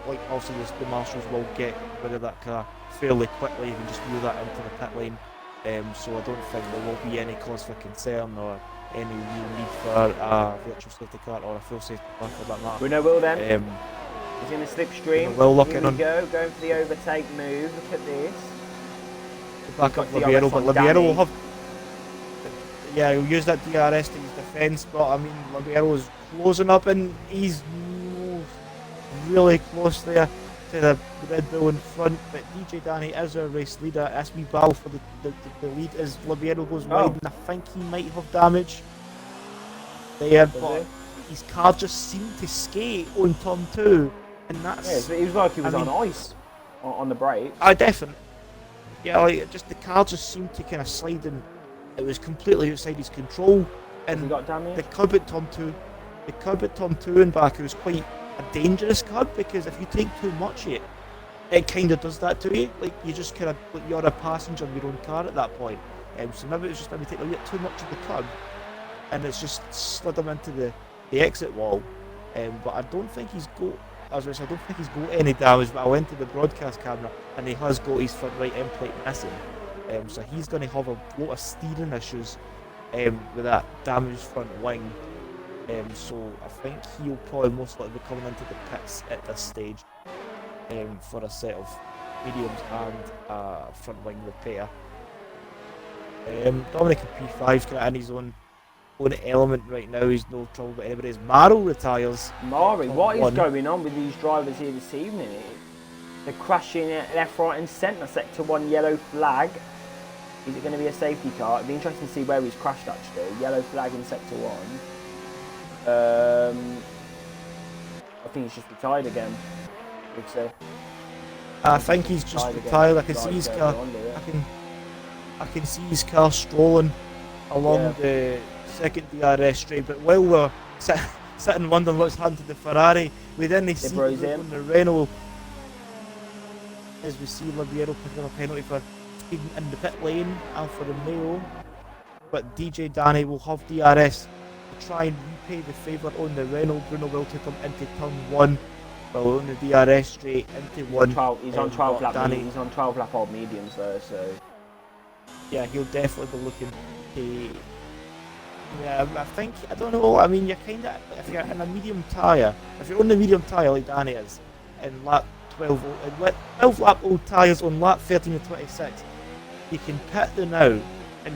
like also the marshals will get rid of that car fairly quickly. You can just move that into the pit lane. So I don't think there will be any cause for concern or any real need for a virtual safety car or a full safety car for that matter. We know Will then. He's in the slipstream. Will Here looking we on. go, going for the overtake move. Look at this. Back up got Libiero, DRS but on Libiero Danny. will have. Yeah, he'll use that DRS to his defence, but I mean, Libiero is closing up and he's really close there to the Red Bull in front. But DJ Danny is our race leader. That's me battle for the lead as Libiero goes wide, and I think he might have damage there, but his car just seemed to skate on turn 2, and that's. Yeah, it was like he was I mean, on ice on the brakes. I definitely. Yeah, like just the car just seemed to kind of slide in. It was completely outside his control, Has and he got damage? the curb at turn 2, and Baku was quite a dangerous curb because if you take too much of it, it kind of does that to you. Like you just kind of, like you're a passenger in your own car at that point. So maybe it's just maybe take a little bit too much of the curb, and it's just slid him into the exit wall. But I don't think he's got. As I said, I don't think he's got any damage. But I went to the broadcast camera, and he has got his front right end plate missing. So he's going to have a lot of steering issues with that damaged front wing. So I think he'll probably most likely be coming into the pits at this stage for a set of mediums and front wing repair. Dominic in P5's kind of in his own element right now. He's no trouble with anybody. Maro retires. Mari, what is going on with these drivers here this evening? They're crashing left, right and centre. Sector 1 yellow flag. Is it going to be a safety car? It'd be interesting to see where he's crashed actually. Yellow flag in Sector 1. I think he's just retired again. Would say. I think he's just retired. I can see his car. I can see his car strolling along the second DRS straight. But while we're sitting wondering what's happened to the Ferrari, we then see on the Renault as we see Libiero picking up a penalty for speeding in the pit lane and for the Mayo. But DJ Danny will have DRS to try and repay the favour on the Renault. Bruno will take him into turn 1. Well, on the DRS straight into 1. He's on 12 lap. He's on 12 lap old mediums though, so yeah, he'll definitely be looking to. Yeah, I think, I don't know. I mean, you're kind of, if you're in a medium tyre, if you're on the medium tyre like Danny is, in lap 12 lap old tyres on lap 13 and 26, you can pit the now and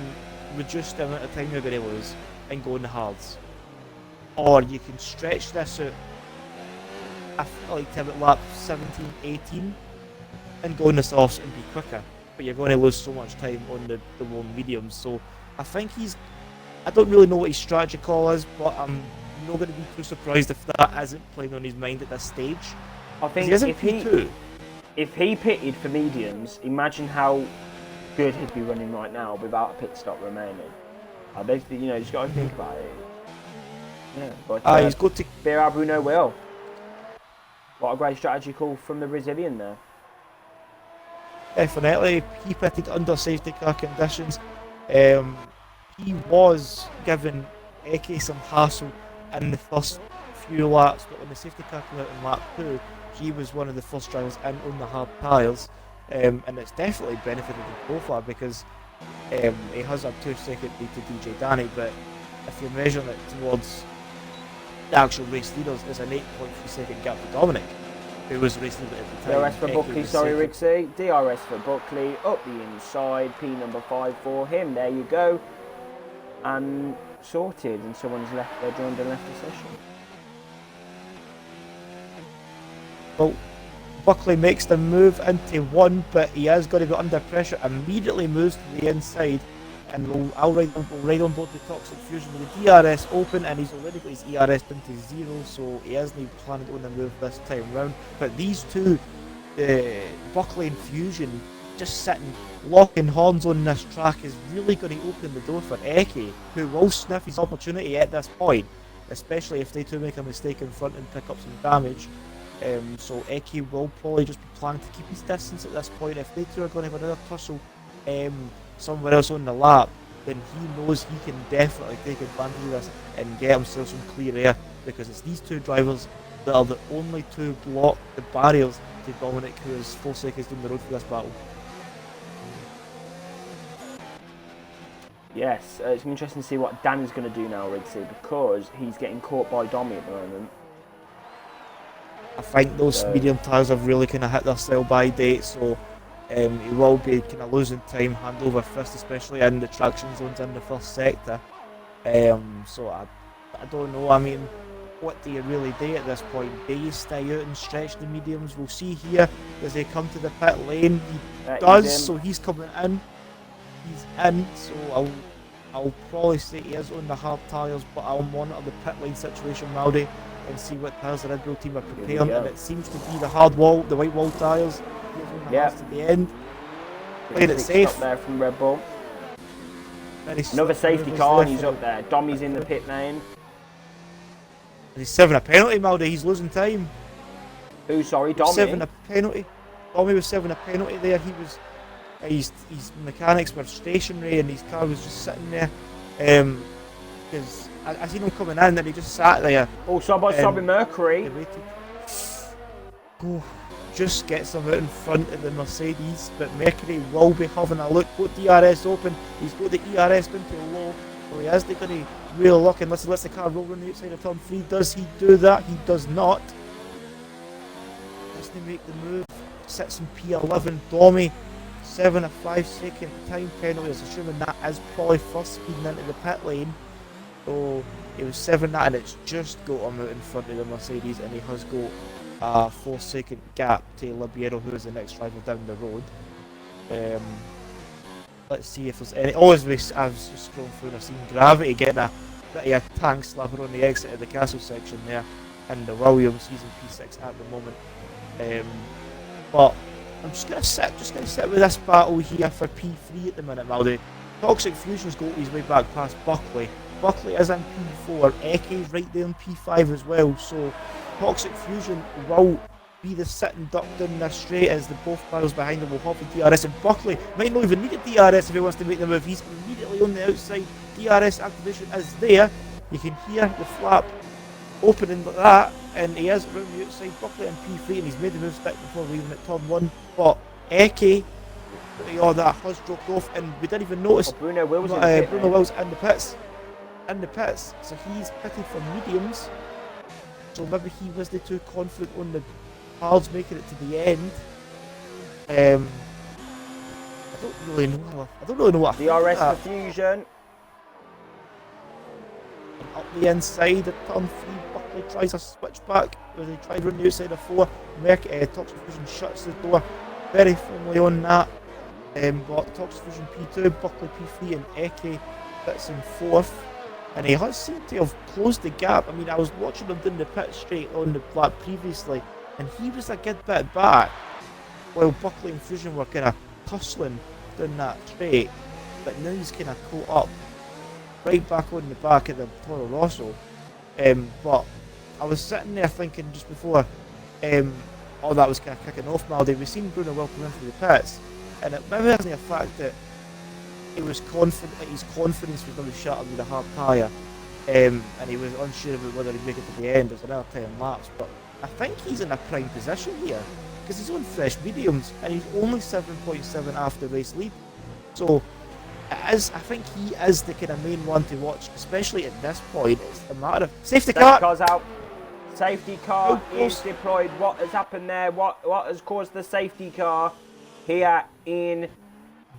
reduce the amount of time you're going to lose and go in the hards. Or you can stretch this out, I feel like to about lap 17, 18 and go in the softs and be quicker. But you're going to lose so much time on the low mediums. So I think I don't really know what his strategy call is, but I'm not going to be too surprised if that isn't playing on his mind at this stage. I think if he pitted for mediums, imagine how good he'd be running right now without a pit stop remaining. Basically, you just got to think about it. Yeah, but he's got to. Bear Bruno will. What a great strategy call from the Brazilian there. Definitely, he pitted under safety car conditions. He was giving Eke some hassle in the first few laps, but when the safety car came out in lap 2, he was one of the first drivers in on the hard tyres, and it's definitely benefited him so far because he has a 2-second lead to DJ Danny, but if you're measuring it towards the actual race leaders, it's an 8.3 second gap to Dominic, who was racing leader at the time. DRS for Buckley, sorry Rixie. DRS for Buckley, up the inside, P number 5 for him. There you go. And sorted, and someone's left there, joined and left the session. Well, Buckley makes the move into 1, but he has got to be under pressure, immediately moves to the inside and I'll ride on board the Toxic Fusion with the DRS open, and he's already got his ERS down to 0, so he hasn't planned on the move this time round. But these two, Buckley and Fusion, just sitting locking horns on this track is really going to open the door for Eki, who will sniff his opportunity at this point, especially if they two make a mistake in front and pick up some damage. So Eki will probably just be planning to keep his distance at this point. If they two are going to have another tussle somewhere else on the lap, then he knows he can definitely take advantage of this and get himself some clear air, because it's these two drivers that are the only two block the barriers to Dominic, who is 4 seconds down the road for this battle. Yes, it's interesting to see what Dan is going to do now, Rigsy, because he's getting caught by Domi at the moment. I think those medium tyres have really kind of hit their sell-by date, so he will be kind of losing time hand over fist, especially in the traction zones in the first sector. So I don't know. I mean, what do you really do at this point? Do you stay out and stretch the mediums? We'll see here as they come to the pit lane. He does, so he's coming in. He's in, so I'll probably say he is on the hard tyres, but I'll monitor the pit lane situation, Maldy, and see what tyres the Red Bull team are preparing. And it seems to be the hard wall, the white wall tyres. He's on the hards to the end. Playing it safe. Up there from Red Bull. Another safety car, and he's up there. Domi's in the pit lane. And he's serving a penalty, Maldy. He's losing time. Who? Sorry, Domi. Serving a penalty. Domi was serving a penalty there. He was. His mechanics were stationary and his car was just sitting there. Because I seen him coming in and he just sat there. Oh, sorry, Mercury. Just gets him out in front of the Mercedes, but Mercury will be having a look. Got DRS open. He's got the ERS down to low. So he has to get a real look unless he lets the car roll on the outside of turn 3. Does he do that? He does not. Doesn't make the move. Sits in P11. Domi. 7 a 5 second time penalty. I was assuming that is probably first speeding into the pit lane. So it was 7 that, and it's just got him out in front of the Mercedes, and he has got a 4 second gap to Libiero, who is the next driver down the road. Let's see if there's any. I was just scrolling through and I've seen Gravity getting a bit of a tank slapper on the exit of the castle section there, and the Williams, he's in P6 at the moment. But I'm just gonna sit with this battle here for P3 at the minute, Maldy. Toxic Fusion's got his way back past Buckley. Buckley is in P4. Eke's right there in P5 as well. So Toxic Fusion will be the sitting duck down this straight, as the both barrels behind him will have the DRS, and Buckley might not even need a DRS if he wants to make the move. He's immediately on the outside. DRS activation is there. You can hear the flap opening like that, and he is around the outside. Buckley in P3, and he's made the move back before leaving at turn 1. But Eke, that has dropped off, and we didn't even notice. Bruno Wills in the pits. So he's pitted for mediums. So maybe he wasn't too confident on the hards making it to the end. I don't really know what. DRS for Fusion. And up the inside of turn 3, Buckley tries a switchback, where they try running the outside of 4. Toxic Fusion shuts the door very firmly on that. But Toxic Fusion P2, Buckley P3, and Eke fits in 4th. And he has seemed to have closed the gap. I mean, I was watching him down the pit straight on the lap previously, and he was a good bit back, while Buckley and Fusion were kind of tussling down that straight. But now he's kind of caught up, right back on the back of the Toro Rosso. But I was sitting there thinking just before all that was kind of kicking off, Maldy, we've seen Bruno well come in through the pits, and it maybe hasn't the fact that he was confident that his confidence was going to be shattered with a hard tyre, and he was unsure about whether he'd make it to the end. There's another 10 laps, but I think he's in a prime position here, because he's on fresh mediums, and he's only 7.7 after race lead. So I think he is the kind of main one to watch, especially at this point. It's a matter of safety car. Car's out. Safety car is deployed. What has happened there? What has caused the safety car here in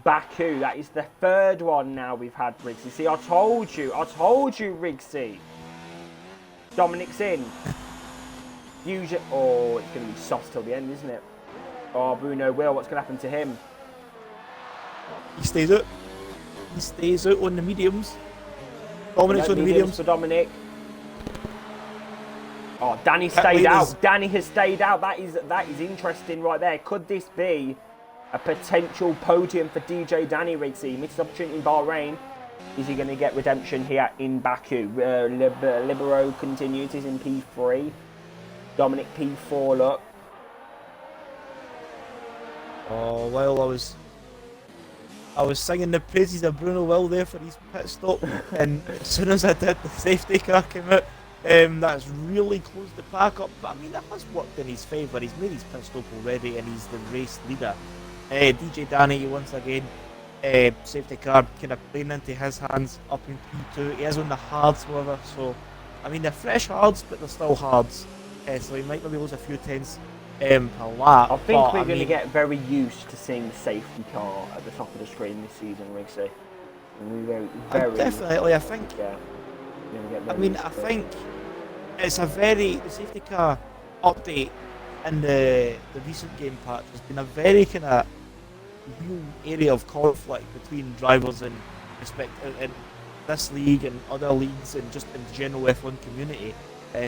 Baku? That is the 3rd one now we've had, Rigsy. See, I told you, Rigsy. Dominic's in. Fusion. Oh, it's going to be soft till the end, isn't it? Oh, Bruno Will, what's going to happen to him? He stays up. he stays out on the mediums. Dominic's No on the mediums. for Dominic. Oh, Danny Pit stayed lane out. is- Danny has stayed out. That is interesting right there. Could this be a potential podium for DJ Danny Rigsy? He missed his opportunity in Bahrain. Is he going to get redemption here in Baku? Libero continues. He's in P3. Dominic P4, look. Oh, well, I was singing the praises of Bruno Will there for his pit stop, and as soon as I did, the safety car came out. That's really closed the pack up, but I mean, that has worked in his favour. He's made his pit stop already, and he's the race leader. DJ Danny, once again, safety car kind of playing into his hands up in P2. He is on the hards, however, so I mean, they're fresh hards, but they're still hards. So he might maybe lose a few tenths per lap. I think we're going to get very used to seeing the safety car at the top of the screen this season, Rigsy. Definitely, I think. Yeah. I mean, I think it's the safety car update in the recent game patch has been a very kind of real area of conflict between drivers in this league and other leagues and just in the general F1 community.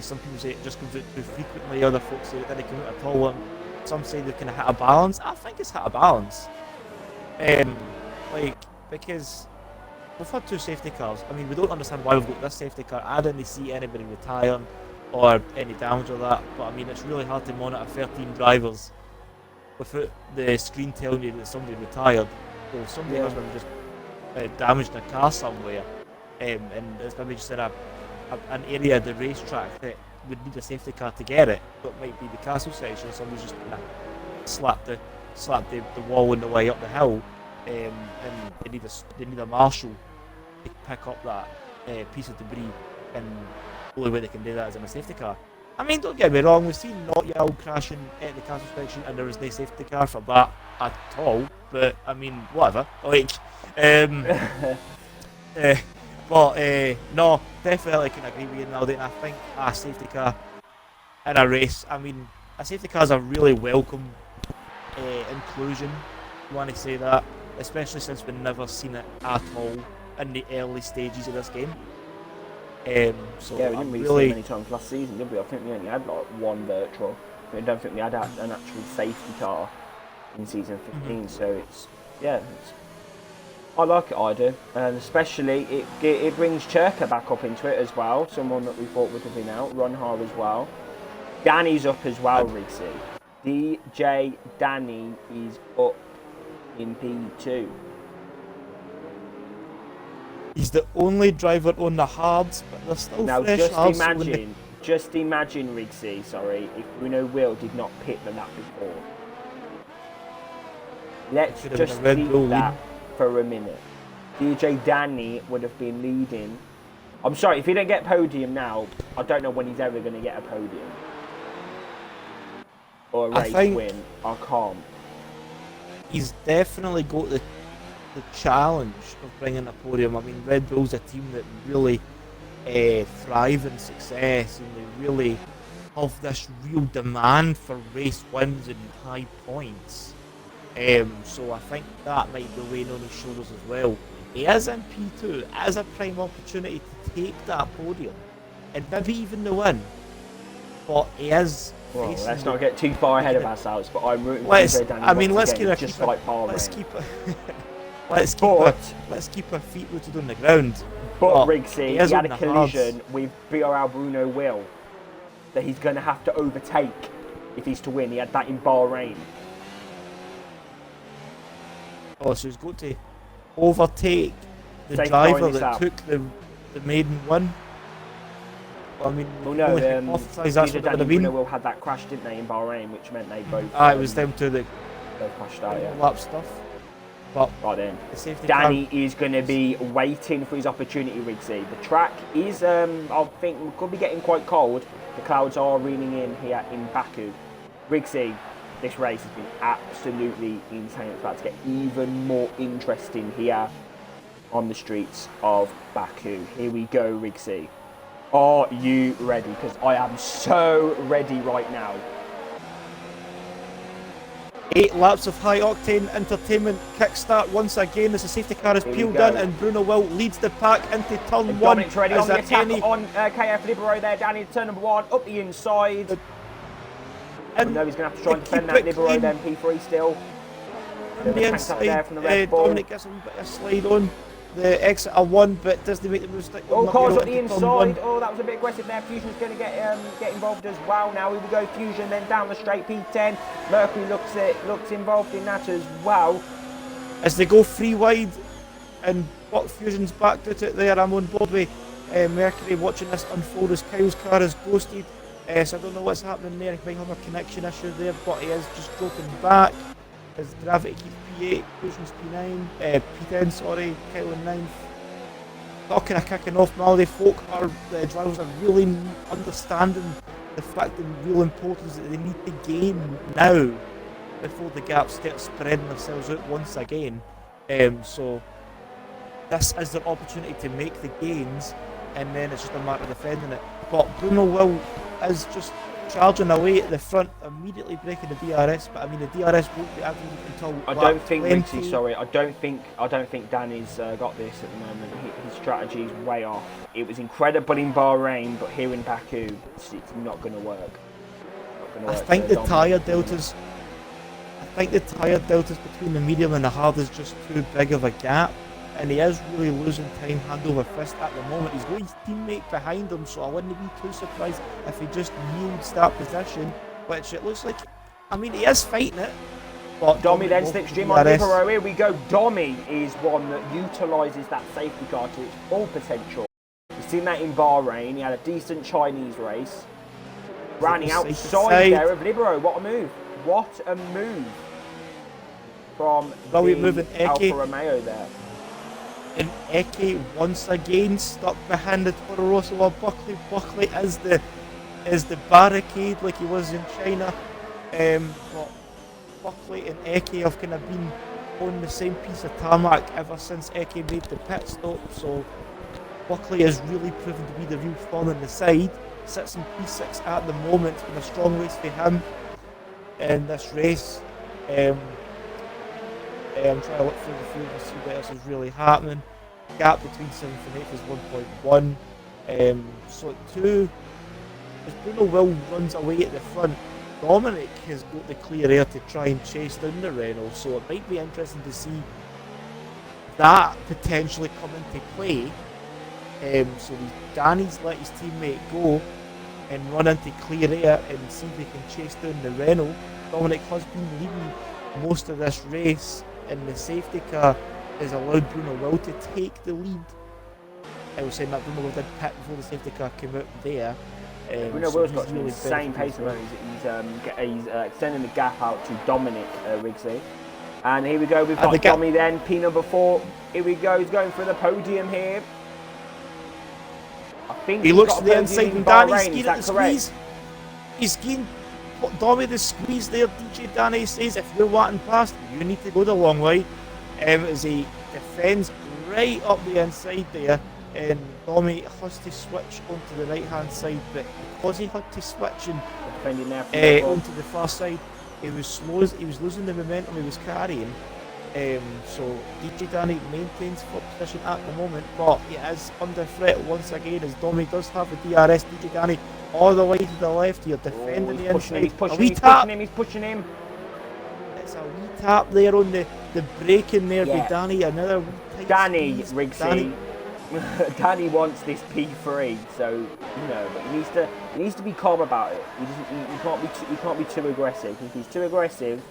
Some people say it just comes out too frequently, other folks say it didn't come out at all. Some say they kind of hit a balance. I think it's hit a balance. Because we've had two safety cars. I mean, we don't understand why we've got this safety car. I didn't see anybody retiring or any damage or that, but I mean, it's really hard to monitor 13 drivers without the screen telling you that somebody retired. Or somebody has maybe just damaged a car somewhere, and it's maybe just in an area of the racetrack that would need a safety car to get it, but might be the castle section. Somebody's just gonna slap the wall on the way up the hill, and they need a marshal to pick up that piece of debris, and the only way they can do that is in a safety car. I mean, don't get me wrong, we've seen Not crashing at the castle section and there was no safety car for that at all, but I mean, whatever. No, definitely can agree with you now, and I think a safety car in a race, I mean, a safety car is a really welcome inclusion, I want to say that, especially since we've never seen it at all in the early stages of this game. So yeah, we didn't really see it many times last season, did we? I think we only had like one virtual. I don't think we had an actual safety car in season 15. So I like it, I do, and especially it brings Cherka back up into it as well. Someone that we thought would have been out, Runhar as well. Danny's up as well, Rigsy. DJ Danny is up in P2. He's the only driver on the hards, but they're still now fresh hards. Just imagine, Rigsy, sorry, if Bruno Will did not pit the lap before. Let's just leave that for a minute. DJ Danny would have been leading. I'm sorry, if he don't get podium now, I don't know when he's ever going to get a podium. Or a race win. I can't. He's definitely got the challenge of bringing a podium. I mean, Red Bull's a team that really thrive in success, and they really have this real demand for race wins and high points. So I think that might be weighing on his shoulders as well. He is in P2 as a prime opportunity to take that podium and maybe even the win. But he is. Well, let's not get too far ahead of ourselves. But I'm rooting for DJ Danny. Let's keep our feet rooted on the ground. But Rigsy, he had a collision with BRL Bruno Will that he's going to have to overtake if he's to win. He had that in Bahrain. Oh, so he's got to overtake the driver that took the maiden win. I mean, well, no, hypothesize that's what it would have been. Will had that crash, didn't they, in Bahrain, which meant they both. It was them two that both crashed out. Yeah. Lap stuff. But right then, Danny is going to be waiting for his opportunity, Rigsy. The track is, I think, could be getting quite cold. The clouds are reeling in here in Baku. Rigsy, this race has been absolutely insane. It's about to get even more interesting here on the streets of Baku. Here we go, Rigsy. Are you ready? Because I am so ready right now. 8 laps of high-octane entertainment kickstart once again as the safety car is Here we peeled go. in and Bruno Will leads the pack into turn And 1 Dominic's ready as on the a attack penny. on KF Libero there, down into turn number 1, up the inside. And No, he's going to have to try and keep defend that it Libero clean. then, P3 still. On the Tanked up there inside, from the Red Bull. Dominic gets a wee bit of slide on the exit of 1, but doesn't make the move stick. Oh, cars Not up the into turn 1. inside. Oh, that was a bit aggressive there. Fusion's going to get involved as well now. Here we go, Fusion, then down the straight, P10. Mercury looks involved in that as well. As they go 3 wide and Buck Fusion's back to it there, I'm on board with Mercury watching this unfold as Kyle's car is ghosted. So I don't know what's happening there. He might have a connection issue there, but he is just dropping back. As Gravity keeps P8, Fusion's P9, P10, sorry, Kyle in 9th. Not kind of kicking off now. The drivers are really understanding the fact and real importance that they need to gain now before the gaps start spreading themselves out once again. So this is their opportunity to make the gains, and then it's just a matter of defending it. But Bruno Will is just charging away at the front, immediately breaking the DRS. But I mean, the DRS won't be active until I lap don't think 20. Rixie, sorry, I don't think Danny's got this at the moment. His strategy is way off. It was incredible in Bahrain, but here in Baku, it's not going to work. I think the tyre deltas between the medium and the hard is just too big of a gap, and he is really losing time hand over fist at the moment. He's got his teammate behind him, so I wouldn't be too surprised if he just yields that position, which it looks like. I mean, he is fighting it. But Domi then sticks Jim on Libero. Here we go. Domi is one that utilises that safety car to its full potential. We've seen that in Bahrain. He had a decent Chinese race. Running outside there of Libero. What a move. What a move from the Alfa Romeo there. And Eke once again stuck behind the Toro Rosso of Buckley. Buckley is the barricade like he was in China. But Buckley and Eke have kind of been on the same piece of tarmac ever since Eke made the pit stop. So Buckley is really proven to be the real thorn in the side. Sits in P6 at the moment. It's been a strong race for him in this race. I'm trying to look through the field to see what else is really happening. Gap between 7th and 8th is 1.1. So at 2, as Bruno Will runs away at the front, Dominic has got the clear air to try and chase down the Renault. So it might be interesting to see that potentially come into play. So Danny's let his teammate go and run into clear air and see if he can chase down the Renault. Dominic has been leading most of this race, and the safety car has allowed Bruno Will to take the lead. I was saying that Bruno Will did pit before the safety car came out there. Bruno Will's got the same pace of he's extending the gap out to Dominic Rigsey. And here we go, we've got Tommy then, P number 4. Here we go, he's going for the podium here. I think he looks to the inside and Danny's skiing at the squeeze. He's skiing Dommy the squeeze there. DJ Danny says if you're wanting past, you need to go the long way. As he defends right up the inside there, and Dommy has to switch onto the right hand side, but because he had to switch and onto the far side, he was losing the momentum he was carrying. So DJ Danny maintains fourth position at the moment, but he is under threat once again as Dommy does have the DRS. DJ Danny all the way to the left here, defending the inside. He's pushing him. It's a wee tap there on the braking there by Danny. Another Danny Rigsey. Danny wants this P3, so you know, but he needs to be calm about it. He can't be too aggressive. If he's too aggressive,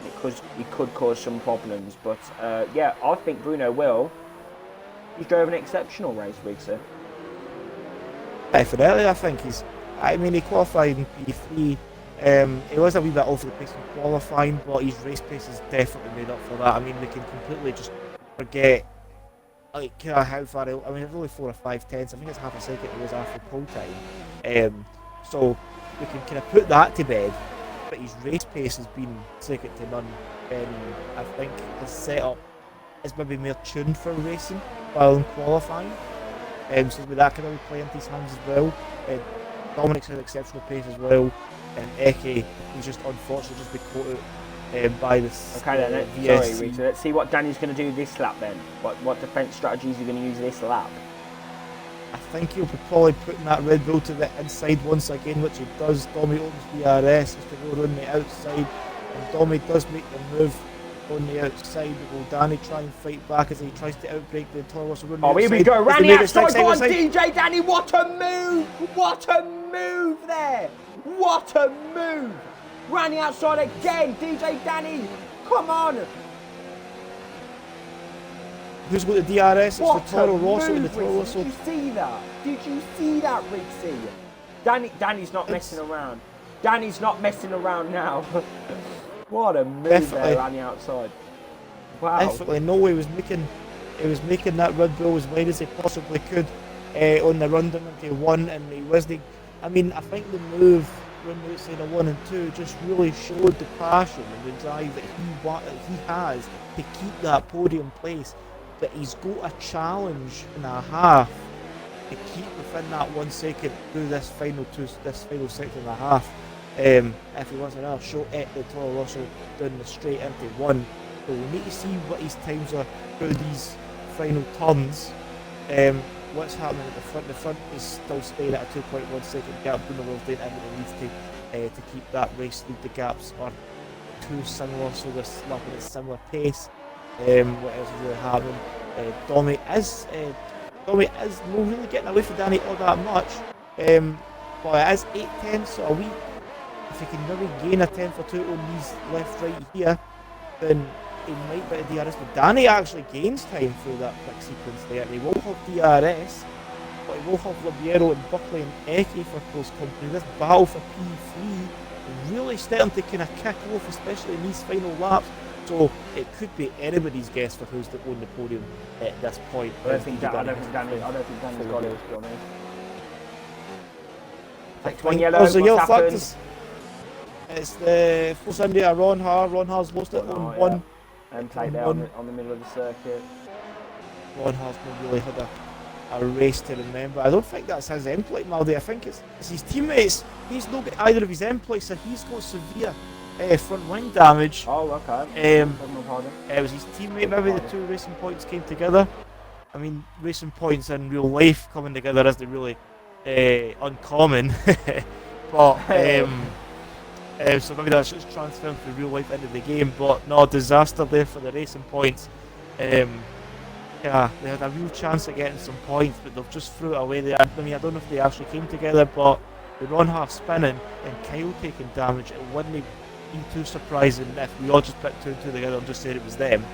it could cause some problems. But yeah, I think Bruno will. He's drove an exceptional race, Rigsey. Definitely, I think he qualified in P3. He was a wee bit off the pace in qualifying, but his race pace is definitely made up for that. I mean, we can completely just forget how far out. I mean, it's only 4 or 5 tenths. I think it's half a second he was after pole time. So we can kind of put that to bed. But his race pace has been second to none. I think his setup is maybe more tuned for racing while in qualifying. So with that, can only play into his hands as well. Dominic's had exceptional pace as well, and Eke, he's just unfortunately just been caught out by this Okay then, VSC. sorry Rita, let's see what Danny's going to do this lap then. What defence strategies are you going to use this lap? I think he'll be probably putting that Red Bull to the inside once again, which he does. Domi opens DRS as to go on the outside, and Domi does make the move on the outside. Will Danny try and fight back as he tries to outbrake the Toro Rosso run? Oh, here we go, round the outside, go on DJ Danny, what a move! What a move there! What a move! Round the outside again, DJ Danny, come on! Who's got the DRS? It's What the Toro a Rosso and the move, Toro Rixie. Rosso. Did you see that? Did you see that, Rixie? Danny's not messing around. Danny's not messing around now. What a move there around the outside. Wow. Definitely, no way was making that Red Bull as wide as he possibly could on the run down into 1, and he wasn't. I mean, I think the move run outside of 1 and 2 just really showed the passion and the drive that he has to keep that podium place. But he's got a challenge and a half to keep within that 1 second through this final second and a half. If he wants another shot at the Toro Rosso down the straight into 1, so we need to see what his times are through these final turns. What's happening at the front? The front is still staying at a 2.1 second gap. Bruno will do everything he needs to keep that race lead. The gaps are too similar, so they're slapping at a similar pace. What else is really happening? Domi is not really getting away from Danny all that much, but it is 8-10, so a wee. If he can maybe gain a 10th or 2 on these left-right here, then he might get a DRS. But Danny actually gains time through that quick sequence there. He will have DRS, but he will have Labiero and Buckley and Eke for close company. This battle for P3 really starting to kind of kick off, especially in these final laps. So it could be anybody's guess for who's to own the podium at this point. I don't think Danny's got it, to be honest. Next one yellow, what's happened? It's the Force India Ron Har. Ron Har's lost it on 1. And played there on the middle of the circuit. Ron Har's not really had a race to remember. I don't think that's his end plate, Maldi. I think it's his teammates. He's not got either of his end plates, so he's got severe front wing damage. Oh, okay. It was his teammate. Maybe the 2 racing points came together. I mean, racing points in real life coming together isn't really uncommon. But so maybe that's just transferring from real life into the game. But no, disaster there for the racing points. Yeah, they had a real chance of getting some points, but they've just threw it away there. I mean, I don't know if they actually came together, but the Ron half spinning and Kyle taking damage, it wouldn't be too surprising if we all just put 2 and 2 together and just said it was them.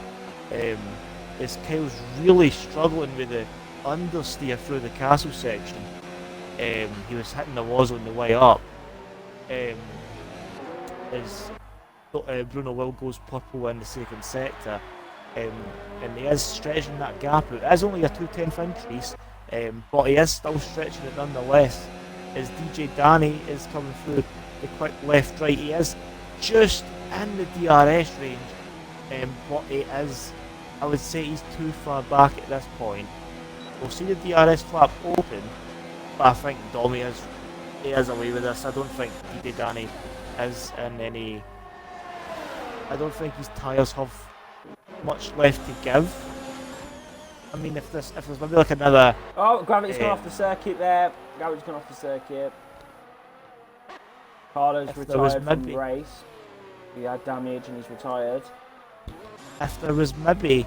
As Kyle's really struggling with the understeer through the castle section. He was hitting the walls on the way up. As Bruno Will goes purple in the second sector, and he is stretching that gap out. It is only a 2/10 increase, but he is still stretching it nonetheless. As DJ Danny is coming through the quick left-right, he is just in the DRS range, but he is, I would say he's too far back at this point. We'll see the DRS flap open, but I think Domi is away with this. I don't think DJ Danny is in any. I don't think his tyres have much left to give. I mean, if there's maybe like another. Oh, Gravity's gone off the circuit there. Gravity's gone off the circuit. Carlo's retired from the race. He had damage and he's retired. If there was maybe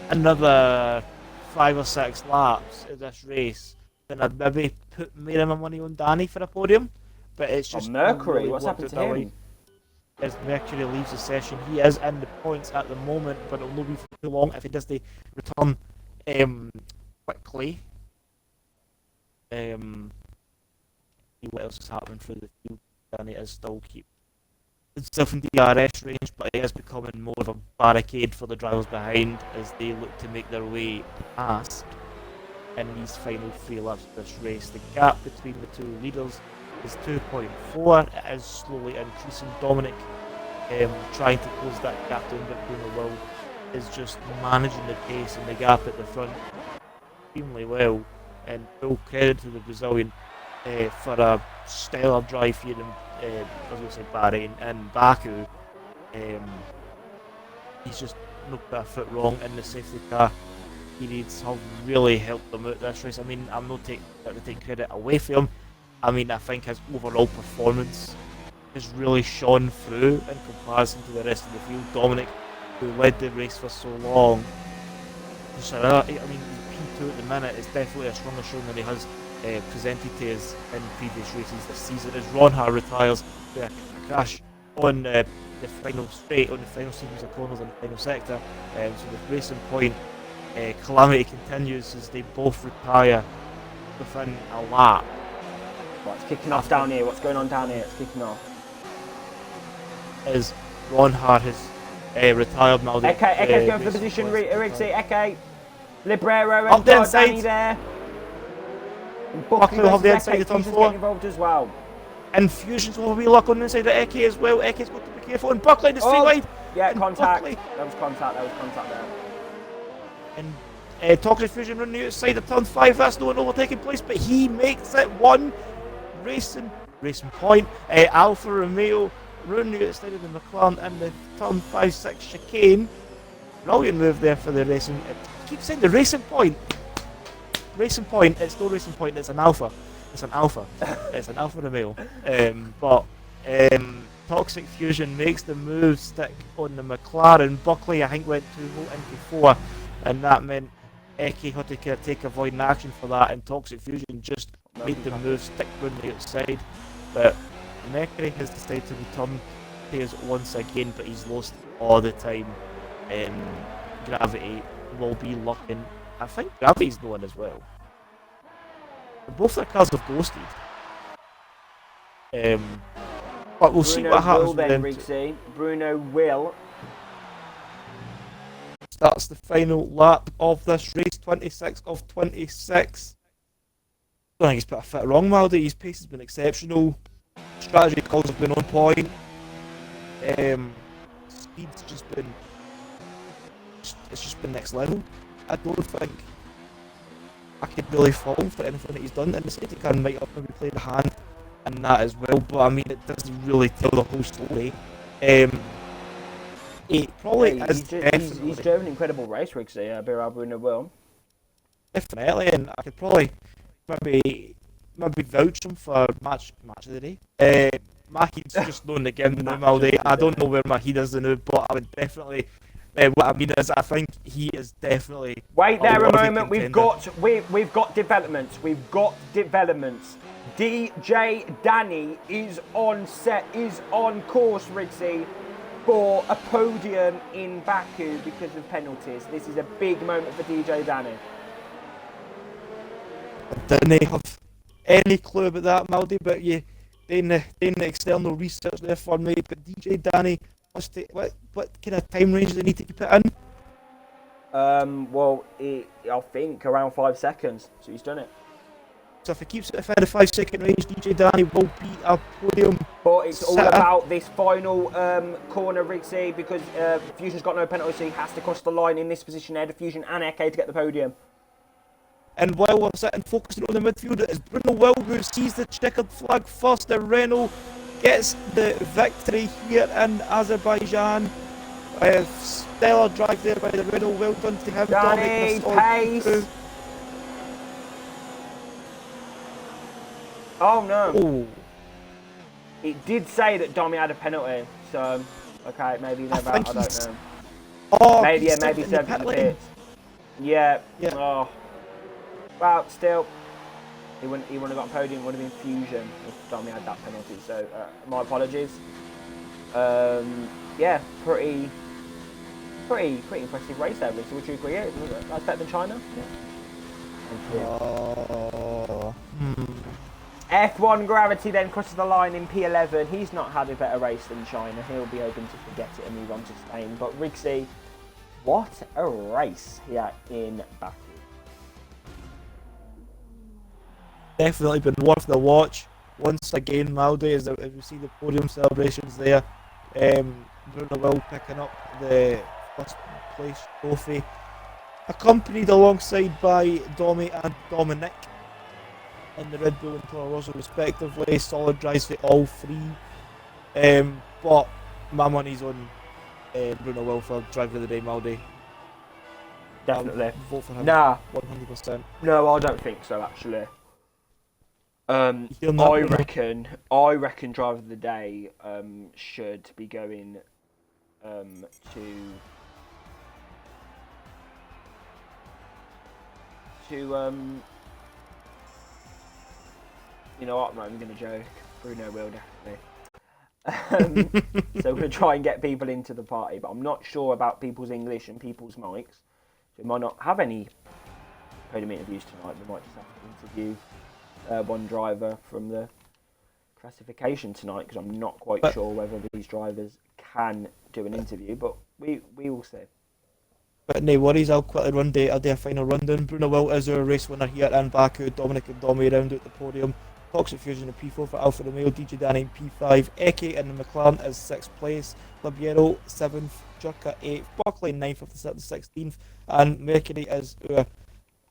another 5 or 6 laps in this race, then I'd maybe put more of my money on Danny for a podium. But it's just Mercury. Really what's happened to him? As Mercury leaves the session, he is in the points at the moment, but it'll not be for too long if he does the return quickly. What else is happening through the field? Danny is still keep himself in DRS range, but he is becoming more of a barricade for the drivers behind as they look to make their way past in these final 3 laps of this race. The gap between the 2 leaders is 2.4. It is slowly increasing. Dominic trying to close that gap down, but Bruno Will is just managing the pace and the gap at the front extremely well. And full credit to the Brazilian for a stellar drive here in Bahrain and Baku. He's just knocked that foot wrong in the safety car periods have really helped them out this race. I mean, I'm not to take credit away from him. I mean, I think his overall performance has really shone through in comparison to the rest of the field. Dominic, who led the race for so long, I mean, P2 at the minute is definitely a stronger showing than he has presented to us in previous races this season. As Ronhar retires with a crash on the final straight, on the final sequence of corners in the final sector, so the Racing Point calamity continues as they both retire within a lap. What's kicking off down here? What's going on down here? It's kicking off. As Ronhar has retired now. Eke's going for the position, Rixie, Eke, Librero, up and the inside. Danny there. Buckley will have the inside of turn 4. Getting involved as well. And Fusion's will have a wee luck on the inside of Eke as well. Eke's got to be careful. And Buckley in the straight line. Yeah, and contact. Buckley. That was contact there. And Toxic Fusion running the outside of turn 5. That's no overtaking place, but he makes it one. Racing Point. Alfa Romeo running the outside of the McLaren in the turn 5-6 chicane. Brilliant move there for the Racing. I keep saying the Racing Point. Racing Point. It's no Racing Point. It's an Alfa. It's an Alfa. It's an Alfa Romeo. But Toxic Fusion makes the move stick on the McLaren. Buckley, I think, went too low in before, and that meant Eke had to kind of take avoiding action for that, and Toxic Fusion just made the move stick on the outside. But Mercury has decided to return to us once again, but he's lost all the time. Gravity will be looking. I think Gravity's known as well. Both their cars have ghosted. But we'll see what happens with them. Rixie. Bruno will. Starts the final lap of this race, 26 of 26. I don't think he's put a foot wrong, Maldy. His pace has been exceptional. Strategy calls have been on point. Speed's just been... It's just been next level. I don't think I could really fault him for anything that he's done, and the safety car might have maybe played a hand in that as well, but I mean, it doesn't really tell the whole story. It probably is definitely... He's driven an incredible race, Rixie, Bruno will. Definitely, and I could probably maybe vouch him for match of the day. Mahid's just known to give him all day. I don't know where Mahid is now, but I would definitely... what I mean is, I think he is definitely... Wait there a moment, we've got developments. DJ Danny is on set, is on course, Rixie, for a podium in Baku because of penalties. This is a big moment for DJ Danny. I didn't have any clue about that, Maldy, but yeah, doing the external research there for me. But DJ Danny, what kind of time range do they need to keep it in? Well, I think around 5 seconds, so he's done it. So if he keeps it within the 5 second range, DJ Danny will beat a podium. But it's all about this final corner, Rixie, because Fusion's got no penalty, so he has to cross the line in this position ahead of Fusion and Eke to get the podium. And while we're sitting focusing on the midfield, it is Bruno Will who sees the checkered flag first. The Renault gets the victory here in Azerbaijan. Stellar drive there by the Renault. Well done to him. Danny, pace. Oh no. Oh. It did say that Domi had a penalty, so okay, maybe never. I don't know. Oh, maybe served in the pits. Yeah. Oh. Well, still, he wouldn't have got a podium. It would have been Fusion if Domi had that penalty. So my apologies. Yeah, pretty impressive race there, Rixie. Would you agree? That's better than China. Yeah. F1 Gravity then crosses the line in P11. He's not had a better race than China. He'll be hoping to forget it and move on to Spain. But Rixie, what a race here in Baku. Definitely been worth the watch. Once again, Maldi, as we see the podium celebrations there. Bruno Will picking up the first place trophy, accompanied alongside by Domi and Dominic in the Red Bull and Toro Rosso respectively. Solid drives for all three. But my money's on Bruno Will for driver of the day, Maldi. Definitely. Vote for him. Nah, 100%. no, I don't think so. Actually, He'll not- I reckon driver of the day should be going to you know what? I'm not even going to joke. Bruno will definitely. So we're going to try and get people into the party, but I'm not sure about people's English and people's mics. So we might not have any podium interviews tonight. We might just have to interview one driver from the classification tonight, because I'm not quite sure whether these drivers can do an interview, but we will see. But no worries, I'll quickly I'll do a final rundown. Bruno Will is our race winner here in Baku. Dominic and Domi round out the podium. Toxic Fusion in P4 for Alfa Romeo. DJ Danny in P5. Eke in the McLaren is 6th place. Labiero 7th. Jurka 8th. Buckley 9th of the 16th. And Mercury is our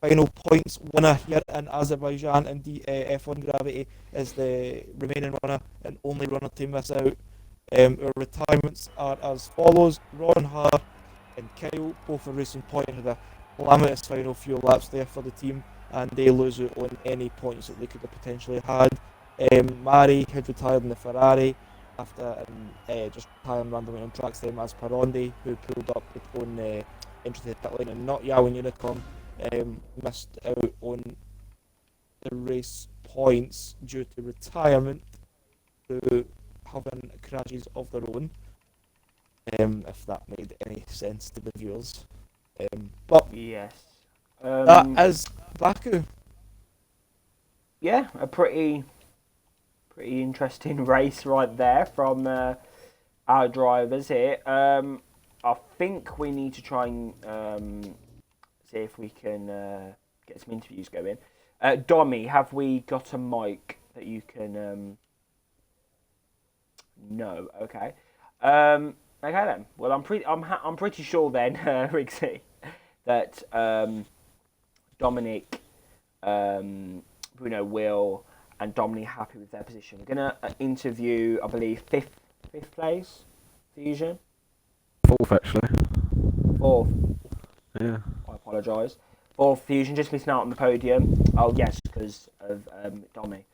final points winner here in Azerbaijan. And the F1 Gravity is the remaining runner and only runner to miss out. Our retirements are as follows. Ron Haar and Kyle both are racing point into the calamitous final few laps there for the team, and they lose out on any points that they could have potentially had. Mari had retired in the Ferrari after just retiring randomly on tracks, same as Parondi, who pulled up on entry to the pit lane, and not Yawen Unicom missed out on the race points due to retirement through having crashes of their own. If that made any sense to the viewers. But Yes. that is Baku. Yeah, a pretty interesting race right there from our drivers here. I think we need to try and see if we can get some interviews going. Dommy, have we got a mic that you can? No. Okay. Okay then. Well, I'm pretty sure then, Rixie, that Dominic, Bruno, Will, and Dominic are happy with their position. We're gonna interview, I believe, fifth place Fusion. 4th actually. 4th. Yeah. I apologise. 4th Fusion, just missing out on the podium. Oh yes, because of Dommy.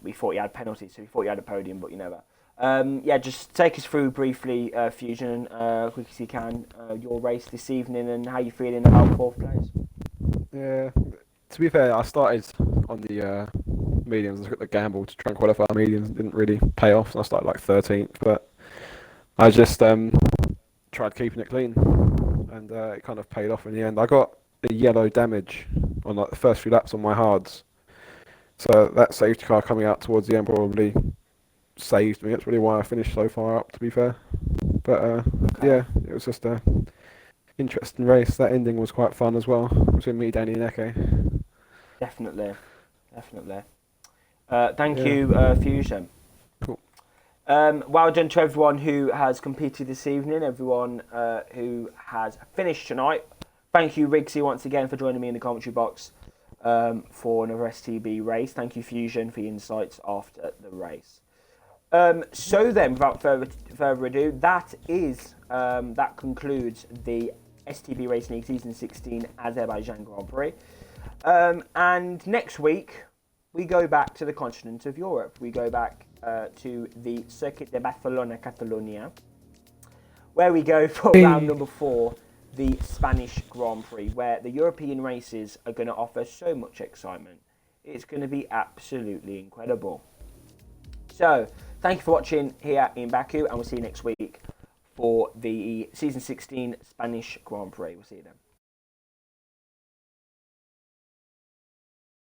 We thought he had penalties, so we thought he had a podium, but you never. Yeah, just take us through briefly, Fusion, quick as you can, your race this evening and how you're feeling about 4th place. Yeah. To be fair, I started on the mediums. I took the gamble to try and qualify mediums. Didn't really pay off, so I started like 13th. But I just tried keeping it clean, and it kind of paid off in the end. I got a yellow damage on like the first few laps on my hards, so that safety car coming out towards the end probably saved me. That's really why I finished so far up, to be fair. But yeah, it was just a interesting race. That ending was quite fun as well, between me, Danny, and Eke. Definitely. Thank you, Fusion. Cool. Well done to everyone who has competed this evening, everyone who has finished tonight. Thank you, Riggsy, once again for joining me in the commentary box for another STB race. Thank you, Fusion, for your insights after the race. So then, without further ado, that concludes the STB Racing League Season 16 Azerbaijan Grand Prix. And next week, we go back to the continent of Europe. We go back to the Circuit de Barcelona, Catalonia, where we go for round number 4, the Spanish Grand Prix, where the European races are going to offer so much excitement. It's going to be absolutely incredible. So, thank you for watching here in Baku, and we'll see you next week for the Season 16 Spanish Grand Prix. We'll see you then.